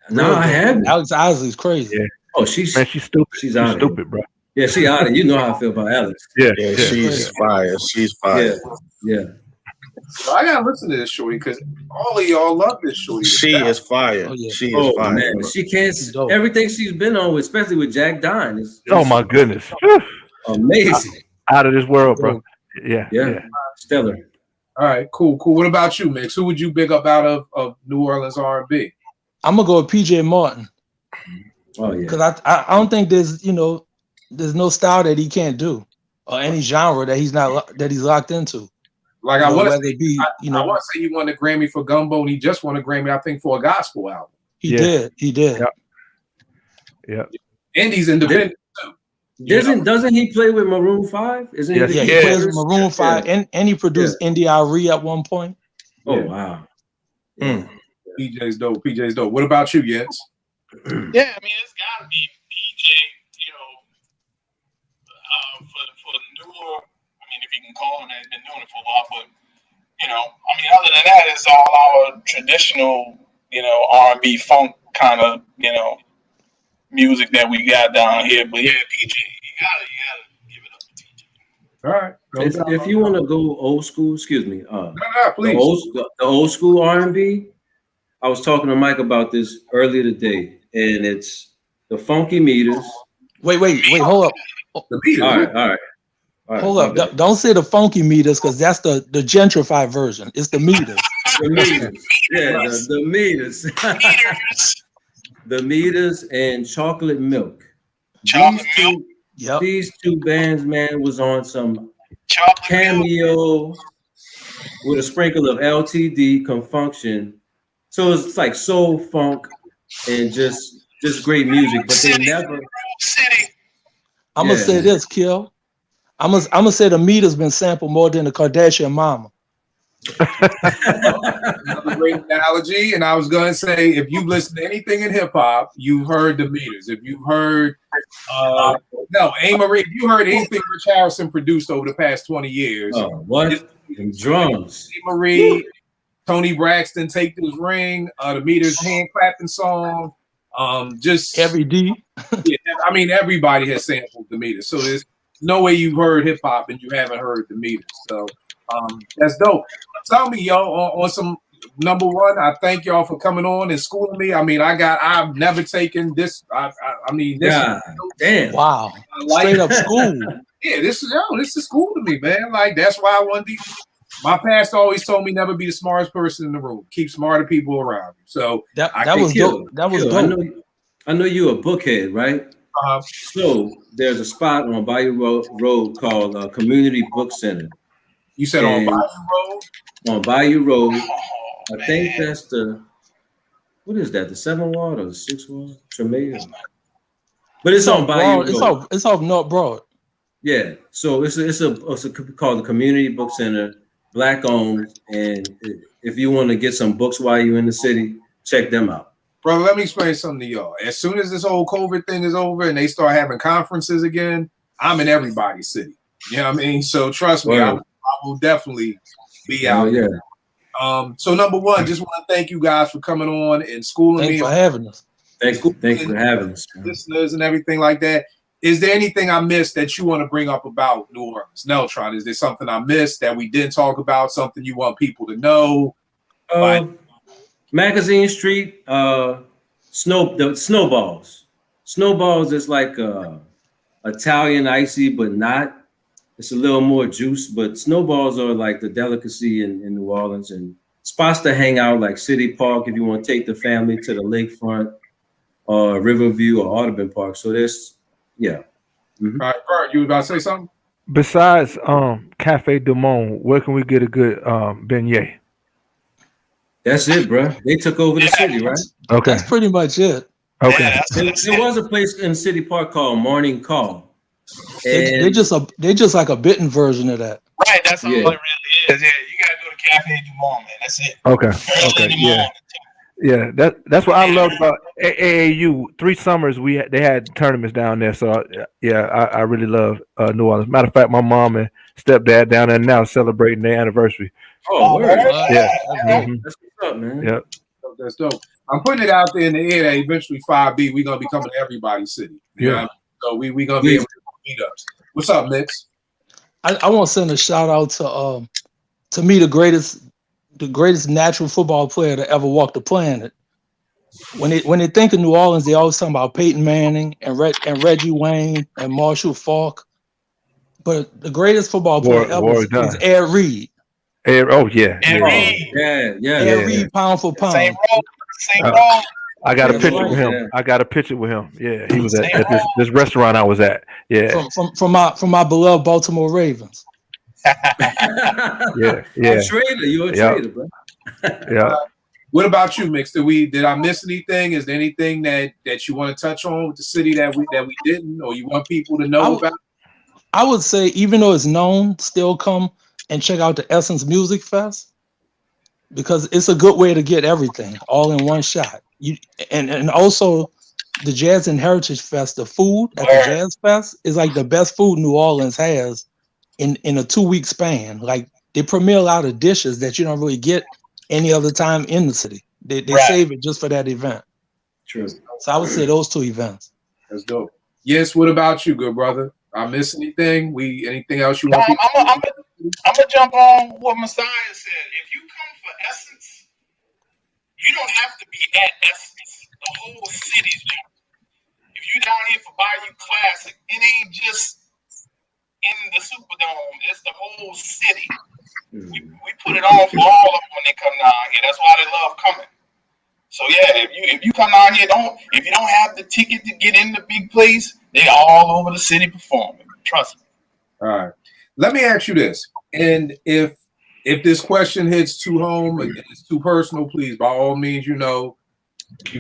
No, I haven't. Alex Isley's crazy. Yeah. Oh, she's stupid. She's out stupid, bro. Yeah, she out of. You know how I feel about Alex. Yeah. She's fire. She's fire. Yeah. So I gotta listen to this shorty because all of y'all love this shorty. She is fire. Oh, yeah. She is fire. Man, she can't. dope. Everything she's been on, especially with Jack Dine, is Oh my goodness. Whew. amazing. Out of this world, bro. Yeah. Stellar. All right, cool. What about you, Mix? Who would you big up out of New Orleans R&B? I'm gonna go with PJ Morton Oh yeah. because I don't think there's there's no style that he can't do or any genre that he's locked into. Like I want to whether say, it be I want to say he won a Grammy for Gumbo, and he just won a Grammy, I think, for a gospel album. He did. Yeah. And he's independent too. Doesn't he play with Maroon 5? Isn't Yes, he? Yeah, the he plays keyboardist? with Maroon 5 and he produced NDRE at one point. Oh Yeah. wow. PJ's dope. PJ's dope. What about you, Jens? Yeah, I mean, it's got to be PJ, for newer. I mean, if you can call him that, he's been doing it for a while. But I mean, other than that, it's all our traditional, R&B funk kind of, music that we got down here. But yeah, PJ, you gotta give it up to PJ. All right. If you want to go old school, excuse me, Please. the old school R&B. I was talking to Mike about this earlier today, and it's the Funky Meters. Wait, hold up. The Beatles. All right. Hold up. Don't say the Funky Meters because that's the gentrified version. It's the Meters. The Meters. Yeah, the Meters. The Meters and Chocolate Milk. These two bands, man, was on some Cameo with a sprinkle of LTD, Confunction. So it's like soul, funk, and just great music. But they never. I'm gonna say this, Kill. I'm gonna say the Meters been sampled more than the Kardashian Mama. Another great analogy. And I was going to say, if you've listened to anything in hip hop, you've heard the Meters. If you've heard, Marie, if you heard anything Rich Harrison produced over the past 20 years, what? Drums. Marie, Tony Braxton, Take This Ring, the Meters hand clapping song. Just Every D. Yeah, I mean, everybody has sampled the Meters. So there's no way you've heard hip hop and you haven't heard the Meters. So that's dope. Tell me, on some number one, I thank y'all for coming on and schooling me. I mean, I've never taken this. I mean, this. Damn. Wow. Straight up school. Yeah, this is school to me, man. Like that's why I want to. My pastor always told me never be the smartest person in the room. Keep smarter people around you. So that was dope. That was dope. I know you're a bookhead, right? So there's a spot on Bayou Road called Community Book Center. You said on Bayou Road? On Bayou Road. I think that's what is that? The 7th Ward or the 6th Ward? Tremere. But it's on Bayou Road. It's off North Broad. Yeah. So it's called the Community Book Center, Black owned. And if you want to get some books while you're in the city, check them out. Bro, let me explain something to y'all. As soon as this whole COVID thing is over and they start having conferences again, I'm in everybody's city. You know what I mean? So trust me, I will definitely be out. Yeah. So number one, just want to thank you guys for coming on and schooling me. Thanks for having us. Thanks for having us, listeners and everything like that. Is there anything I missed that you want to bring up about New Orleans? Neltron, is there something I missed that we didn't talk about? Something you want people to know? Magazine Street, the snowballs. Snowballs is like Italian icy, but not. It's a little more juice, but snowballs are like the delicacy in New Orleans, and spots to hang out like City Park if you want to take the family to the lakefront, or Riverview or Audubon Park. So there's, Mm-hmm. All right, Bert, you was about to say something? Besides Cafe Du Monde, where can we get a good beignet? That's it, bro. They took over the city, right? Okay. That's pretty much it. Okay. There was a place in City Park called Morning Call. They just like a bitten version of that. Right, that's all it really is. Yeah, you gotta go to Cafe Du Monde, man. That's it. Okay. Yeah. That's what I loved about AAU. 3 summers they had tournaments down there. So I really love New Orleans. Matter of fact, my mom and stepdad down there now celebrating their anniversary. Oh, word. Yeah. Mm-hmm. That's what's up, man. Yep. That's dope. I'm putting it out there in the air that eventually 5B, we're gonna be coming to everybody's city. You know? So we gonna be able to meet ups. What's up, Mix? I want to send a shout out to me, the greatest natural football player to ever walk the planet. When they think of New Orleans, they always talk about Peyton Manning and Reggie Wayne and Marshall Faulk. But the greatest football player ever is Ed Reed. Ed Reed. Yeah. Ed Reed, pound for pound. Same role. I got a That's picture right. with him. I got a picture with him. Yeah, he was at Same this restaurant I was at. Yeah, From my beloved Baltimore Ravens. yeah, You're a yeah, trader. You're a yeah, trader, bro. yeah. What about you, Mix? Did I miss anything? Is there anything that you want to touch on with the city that we didn't, or you want people to know about? I would say, even though it's known, still come and check out the Essence Music Fest, because it's a good way to get everything all in one shot. And also the Jazz and Heritage Fest, the food at the Jazz Fest is like the best food New Orleans has in a 2-week span. Like, they premiere a lot of dishes that you don't really get any other time in the city. They save it just for that event. True. So I would say those 2 events. That's dope. Yes. What about you, good brother? I miss anything? Anything else you want? I'm gonna jump on what Messiah said. If you come for Essence, you don't have to be at Essence. The whole city's there. If you down here for Bayou Classic, it ain't just in the Superdome. It's the whole city. We put it on for all of them when they come down here. That's why they love coming. So yeah, if you come down here, if you don't have the ticket to get in the big place, they all over the city performing. Trust me. All right. Let me ask you this, and if this question hits too home, it's too personal, please, by all means, you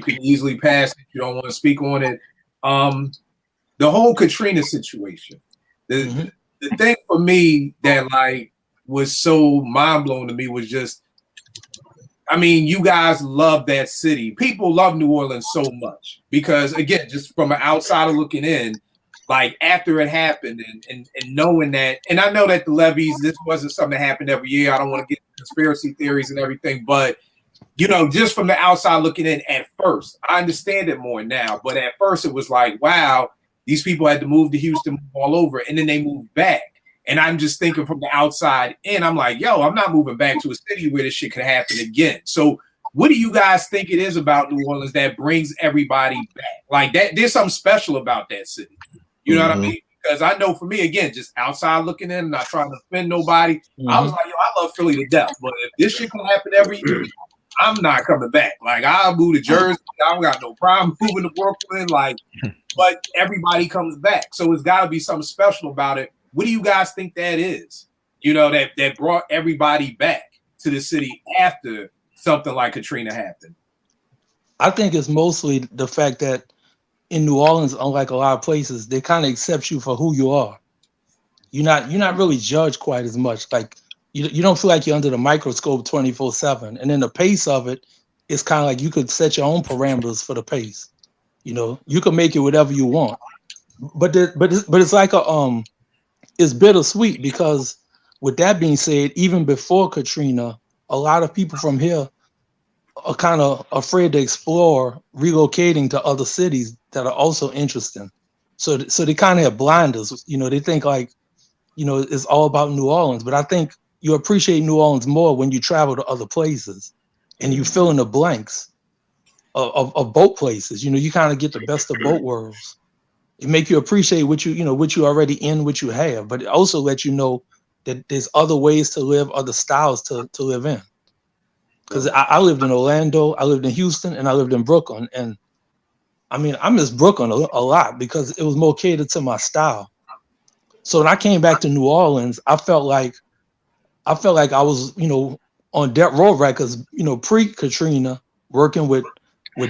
can easily pass it. You don't want to speak on it. The whole Katrina situation. The thing for me that was so mind blowing to me was just, I mean, you guys love that city. People love New Orleans so much because, again, just from an outsider looking in, after it happened and knowing that, and I know that the levees, this wasn't something that happened every year. I don't want to get conspiracy theories and everything, but just from the outside looking in at first, I understand it more now. But at first it was like, wow, these people had to move to Houston, move all over, and then they moved back. And I'm just thinking from the outside in, I'm like, yo, I'm not moving back to a city where this shit could happen again. So what do you guys think it is about New Orleans that brings everybody back? There's something special about that city. You know what I mean? Because I know for me, again, just outside looking in, not trying to offend nobody, I was like, yo, I love Philly to death. But if this shit can happen every year, I'm not coming back. I'll move to Jersey. I don't got no problem moving to Brooklyn. But everybody comes back. So it's got to be something special about it. What do you guys think that is? That brought everybody back to the city after something like Katrina happened. I think it's mostly the fact that in New Orleans, unlike a lot of places, they kind of accept you for who you are. You're not really judged quite as much. You don't feel like you're under the microscope 24/7. And then the pace of it is kind of like you could set your own parameters for the pace. You can make it whatever you want. But it's like it's bittersweet, because with that being said, even before Katrina, a lot of people from here are kind of afraid to explore relocating to other cities that are also interesting. So they kind of have blinders. They think it's all about New Orleans. But I think you appreciate New Orleans more when you travel to other places and you fill in the blanks of both places. You kind of get the best of both worlds. It make you appreciate what you already in, what you have, but it also lets you know that there's other ways to live, other styles to live in. Because I lived in Orlando, I lived in Houston, and I lived in Brooklyn. And I mean, I miss Brooklyn a lot because it was more catered to my style. So when I came back to New Orleans, I felt like I was, on Death Row Records, pre-Katrina, working with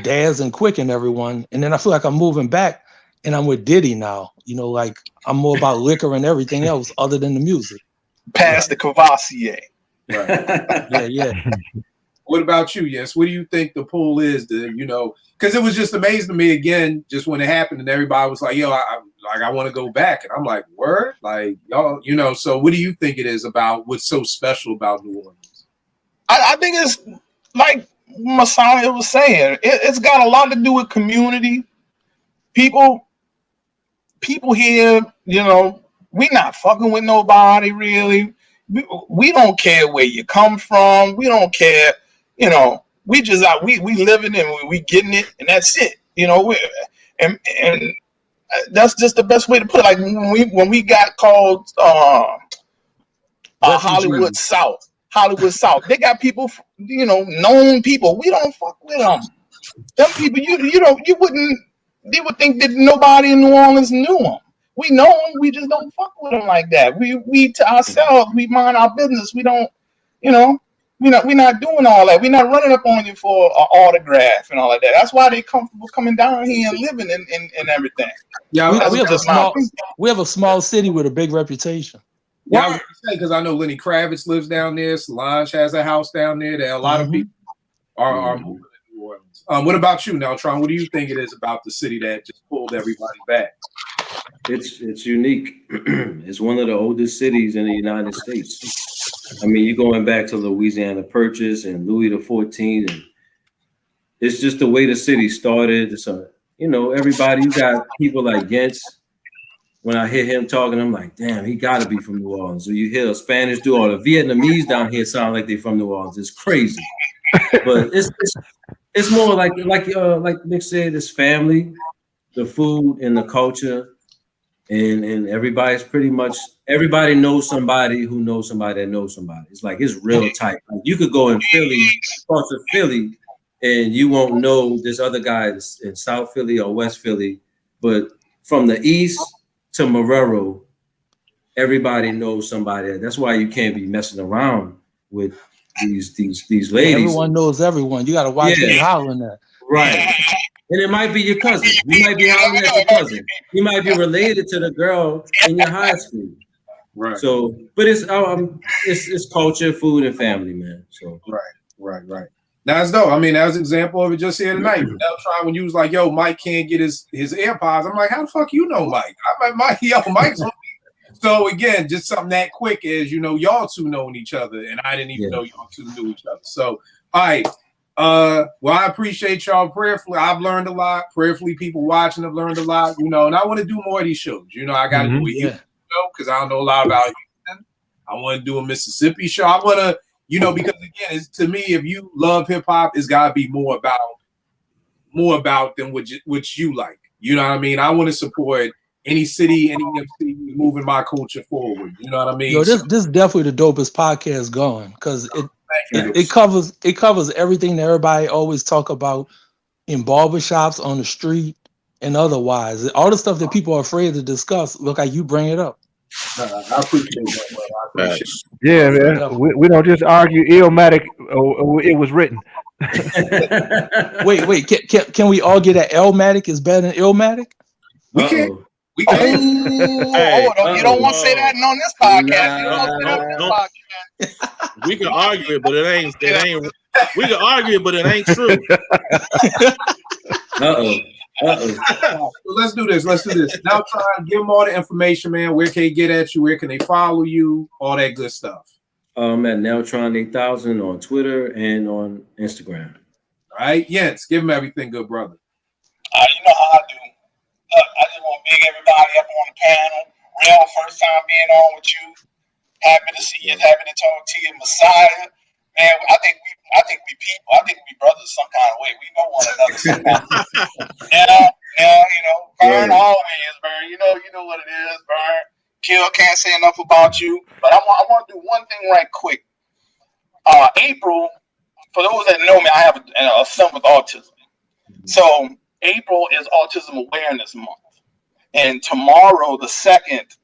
Daz and Quick and everyone. And then I feel like I'm moving back and I'm with Diddy now. I'm more about liquor and everything else other than the music. Past the Cavassier. Right. Yeah. What about you? Yes. What do you think the pull is? Because it was just amazing to me again, just when it happened, and everybody was like, "Yo, I want to go back," and I'm like, "Word?" Y'all, So what do you think it is about what's so special about New Orleans? I think it's like Messiah was saying. It's got a lot to do with community. People here, we not fucking with nobody really. We don't care where you come from. We don't care. We just we living and we getting it, and that's it. And that's just the best way to put it. Like when we got called Hollywood South. They got people, known people. We don't fuck with them. Them people, you wouldn't. They would think that nobody in New Orleans knew them. We know them. We just don't fuck with them like that. We to ourselves. We mind our business. We don't. You know. We're not doing all that. We're not running up on you for an autograph and all like that. That's why they comfortable coming down here and living and everything. Yeah, we have a small city with a big reputation. Yeah, I was gonna say, because I know Lenny Kravitz lives down there. Solange has a house down there. There are a lot of people are moving to New Orleans. What about you, Neltron? What do you think it is about the city that just pulled everybody back? It's unique. It's one of the oldest cities in the United States. I mean, you're going back to Louisiana Purchase and Louis XIV, and it's just the way the city started. So, everybody, you got people like Gentz. When I hear him talking, I'm like, damn, he got to be from New Orleans. So you hear a Spanish dude, or the Vietnamese down here sound like they're from New Orleans. It's crazy, but it's more like Nick said, it's family, the food, and the culture. And everybody's everybody knows somebody who knows somebody that knows somebody. It's like, it's real tight. Like, you could go in Philly, parts of Philly, and you won't know this other guy in South Philly or West Philly. But from the east to Marrero, everybody knows somebody. That's why you can't be messing around with these ladies. Everyone knows everyone. You got to watch it hollering that. Right. And it might be your cousin. You might be hollering at your cousin. You might be related to the girl in your high school. Right. So, but it's culture, food, and family, man. So Right. That's dope. I mean, that was an example of it just here tonight. Neltron, when you was like, "Yo, Mike can't get his AirPods," I'm like, "How the fuck you know Mike?" I'm like, Mike's. So again, just something that quick is, y'all two knowing each other, and I didn't even know y'all two knew each other. So, all right. Well, I appreciate y'all prayerfully. I've learned a lot. Prayerfully, people watching have learned a lot, and I want to do more of these shows. I got to do it, because I don't know a lot about Houston. I want to do a Mississippi show. I want to, because again, to me, if you love hip hop, it's got to be more about than what you like. You know what I mean? I want to support any city, any MC moving my culture forward. You know what I mean? Yo, this is definitely the dopest podcast going, because it covers everything that everybody always talk about in barbershops, on the street, and otherwise. All the stuff that people are afraid to discuss. Look how you bring it up. I appreciate that, brother. I appreciate it. Yeah, man. We don't just argue Illmatic. It was written. Wait. Can we all get that Illmatic is better than Illmatic? We can't. You don't want to say that on this podcast. We can argue it, but it ain't. We can argue it, but it ain't true. So let's do this. Now try and give them all the information, man. Where can they get at you? Where can they follow you? All that good stuff. At Neltron 8000 on Twitter and on Instagram. All right, Jens, give them everything, good brother. You know how I do. Look, I just want to big everybody up on the panel. Real, first time being on with you. Happy to see you. Happy to talk to you, Messiah. Man, I think we people. I think we brothers some kind of way. We know one another somehow. Vern always, Vern. You know what it is, Vern. Kill, can't say enough about you. But I want to do one thing right quick. April, for those that know me, I have a son with autism. So April is Autism Awareness Month. And tomorrow, the 2nd,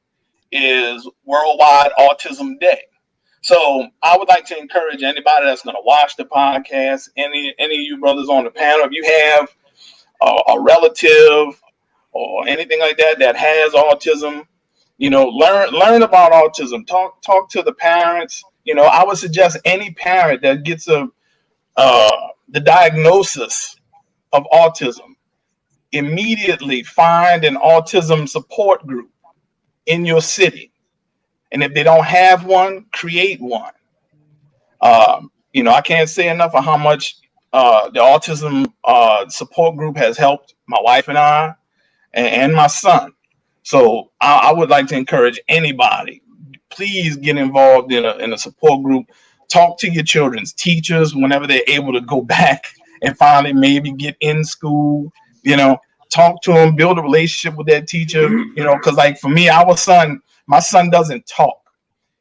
is Worldwide Autism Day. So I would like to encourage anybody that's going to watch the podcast, any of you brothers on the panel, if you have a relative or anything like that has autism, learn about autism. Talk to the parents. I would suggest any parent that gets the diagnosis of autism, immediately find an autism support group in your city. And if they don't have one, create one. I can't say enough of how much the autism support group has helped my wife and I and my son. So I would like to encourage anybody, please get involved in a support group. Talk to your children's teachers whenever they're able to go back and finally maybe get in school. Talk to them, build a relationship with that teacher. Because like for me, my son doesn't talk.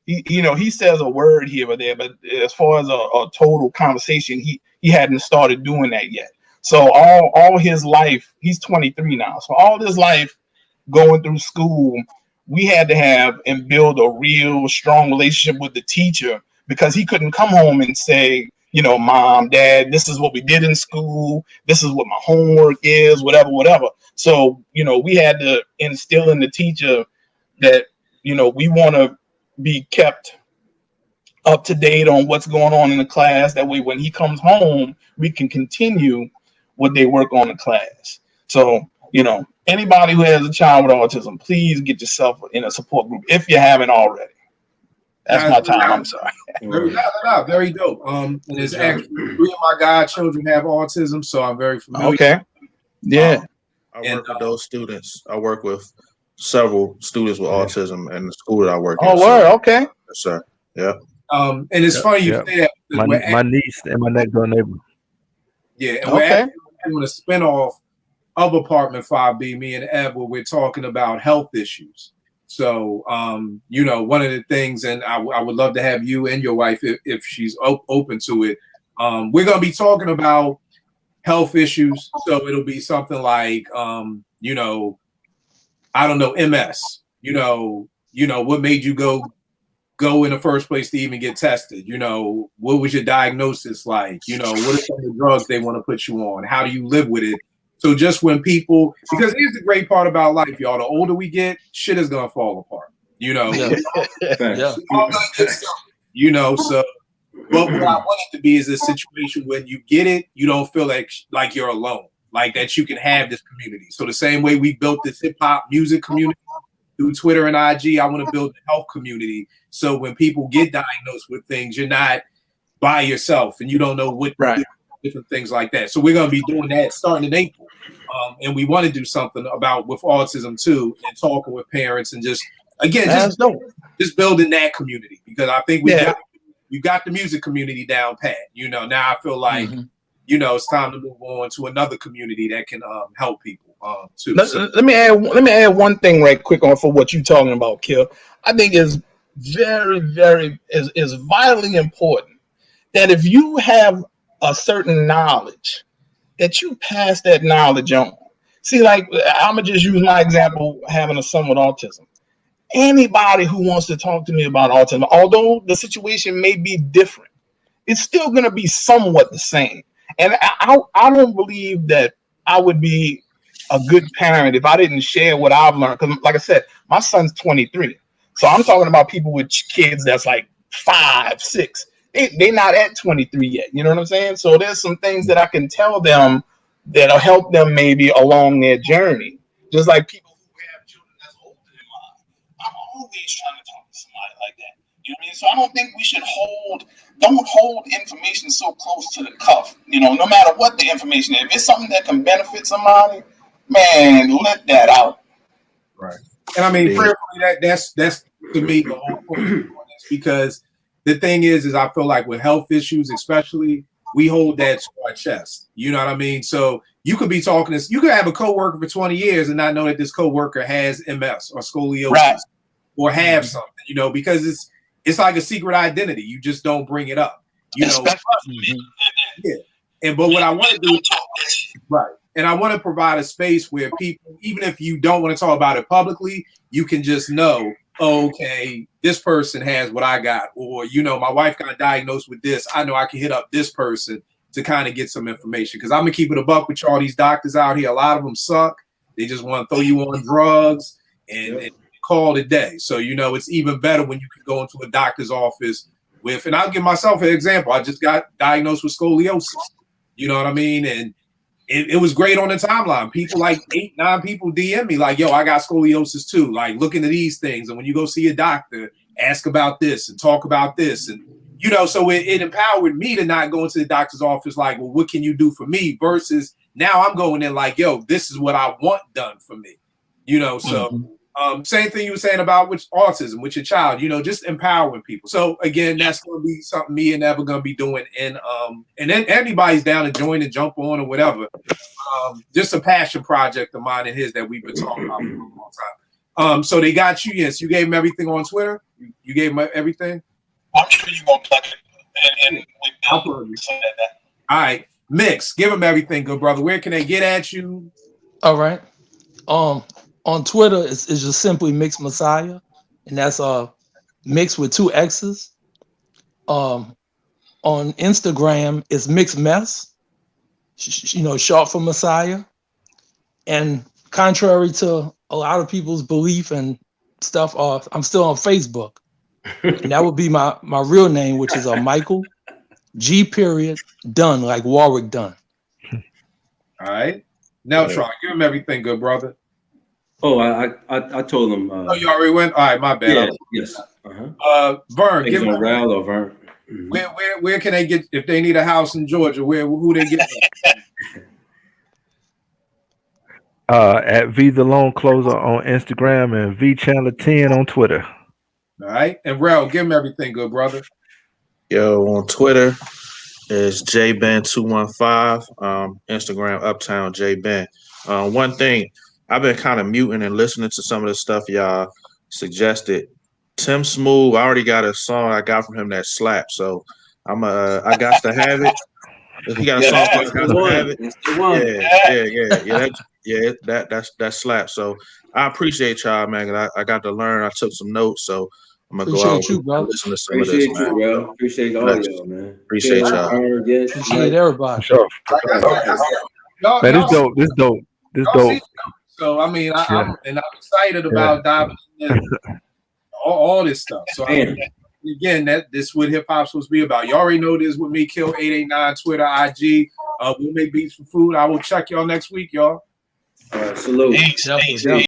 He says a word here or there, but as far as a total conversation, he hadn't started doing that yet. So all his life, he's 23 now. So all his life going through school, we had to have and build a real strong relationship with the teacher, because he couldn't come home and say, you know, Mom, Dad, this is what we did in school. This is what my homework is, whatever, whatever. So, you know, we had to instill in the teacher that, you know, we want to be kept up to date on what's going on in the class. That way, when he comes home, we can continue what they work on in class. So, you know, anybody who has a child with autism, please get yourself in a support group if you haven't already. That's my time. I'm sorry. Very dope. And it's actually 3 of my godchildren have autism, so I'm very familiar. Okay. Yeah. I work with those students. I work with several students with autism in the school that I work in. Oh, word. Okay. Yes, sir. Yeah. And it's funny you say that. My niece and my next door neighbor. Yeah. And we're actually doing a spinoff of Apartment 5B, me and Eb, where we're talking about health issues. So, you know, one of the things, and I would love to have you and your wife, if she's open to it, we're going to be talking about health issues. So it'll be something like, you know, I don't know, MS, you know, what made you go in the first place to even get tested? You know, what was your diagnosis like? You know, what are some of the drugs they want to put you on? How do you live with it? So just when people, because here's the great part about life, y'all, the older we get, shit is going to fall apart, you know? Yeah. You know, so, but what I want it to be is a situation when you get it, you don't feel like you're alone, like that you can have this community. So the same way we built this hip hop music community through Twitter and IG, I want to build a health community. So when people get diagnosed with things, you're not by yourself and you don't know what to do, different things like that. So we're going to be doing that starting in April. And we want to do something with autism too, and talking with parents and just, again, just building that community, because I think we got the music community down pat. You know, now I feel like, you know, it's time to move on to another community that can help people too. Let me add one thing right quick on for what you're talking about, Kill. I think is very, very is vitally important that if you have a certain knowledge, that you pass that knowledge on. See, like, I'm gonna just use my example, having a son with autism. Anybody who wants to talk to me about autism, although the situation may be different, it's still gonna be somewhat the same. And I don't believe that I would be a good parent if I didn't share what I've learned. Because, like I said, my son's 23, so I'm talking about people with kids that's like 5, 6. They're not at 23 yet. You know what I'm saying? So there's some things that I can tell them that'll help them maybe along their journey. Just like people who have children that's older than mine. I'm always trying to talk to somebody like that. You know what I mean? So I don't think we should don't hold information so close to the cuff. You know, no matter what the information is. If it's something that can benefit somebody, man, let that out. Right. And I mean, prayerfully, that's to me the whole point, because the thing is I feel like with health issues, especially, we hold that to our chest. You know what I mean? So you could be talking to, you could have a coworker for 20 years and not know that this coworker has MS or scoliosis or have something, you know, because it's like a secret identity. You just don't bring it up, you know? Yeah. But what I want to do, and I want to provide a space where people, even if you don't want to talk about it publicly, you can just know, okay, this person has what I got, or, you know, my wife got diagnosed with this. I know I can hit up this person to kind of get some information, because I'm gonna keep it a buck with all these doctors out here. A lot of them suck. They just want to throw you on drugs and call it a day. So, you know, it's even better when you can go into a doctor's office with, and I'll give myself an example. I just got diagnosed with scoliosis. You know what I mean? And it was great on the timeline. People, like 8, 9 people DM me like, yo, I got scoliosis too. Like, look into these things. And when you go see a doctor, ask about this and talk about this. And, you know, so it empowered me to not go into the doctor's office like, well, what can you do for me? Versus now I'm going in like, yo, this is what I want done for me. You know, so same thing you were saying about with autism, with your child, you know, just empowering people. So again, that's going to be something me and Ever going to be doing. And then anybody's down to join and jump on or whatever. Just a passion project of mine and his that we've been talking about for a long time. So they got you. Yes, you gave them everything on Twitter. You gave them everything. I'm sure you're gonna plug it. And I'll plug it. All right. Mix, give them everything, good brother. Where can they get at you? All right. On Twitter, it's just simply Mix Messiah, and that's Mix with 2 X's. On Instagram, it's Mix Mess, short for Messiah. And contrary to a lot of people's belief and stuff, I'm still on Facebook, and that would be my real name, which is Michael G. Dunn, like Warwick Dunn. All right. Neltron, give him everything, good brother. Oh, I told him. Oh, you already went? All right, my bad. Yeah, yes. Uh-huh. Vern, give him Raul or Vern. where can they get if they need a house in Georgia? Who they get? At V the Loan Closer on Instagram and V Chandler 10 on Twitter. All right, and Rel, give him everything, good brother. Yo, on Twitter is jben215. Instagram Uptown jben. One thing, I've been kind of muting and listening to some of the stuff y'all suggested. Tim Smooth, I already got a song I got from him that slaps, so I got to have it. If he got a song, I got to have it. That slaps. So I appreciate y'all, man. I got to learn. I took some notes, so I'm gonna go out and listen to some of this, man. Bro. Appreciate all y'all, man. Appreciate y'all. Appreciate everybody. Sure. Man, this dope. This dope. So I mean, I'm excited about diving into all this stuff. So again, this what hip hop's supposed to be about. You already know this with me, Kill 889, Twitter, IG. We'll make beats for food. I will check y'all next week, y'all. Salute. Peace.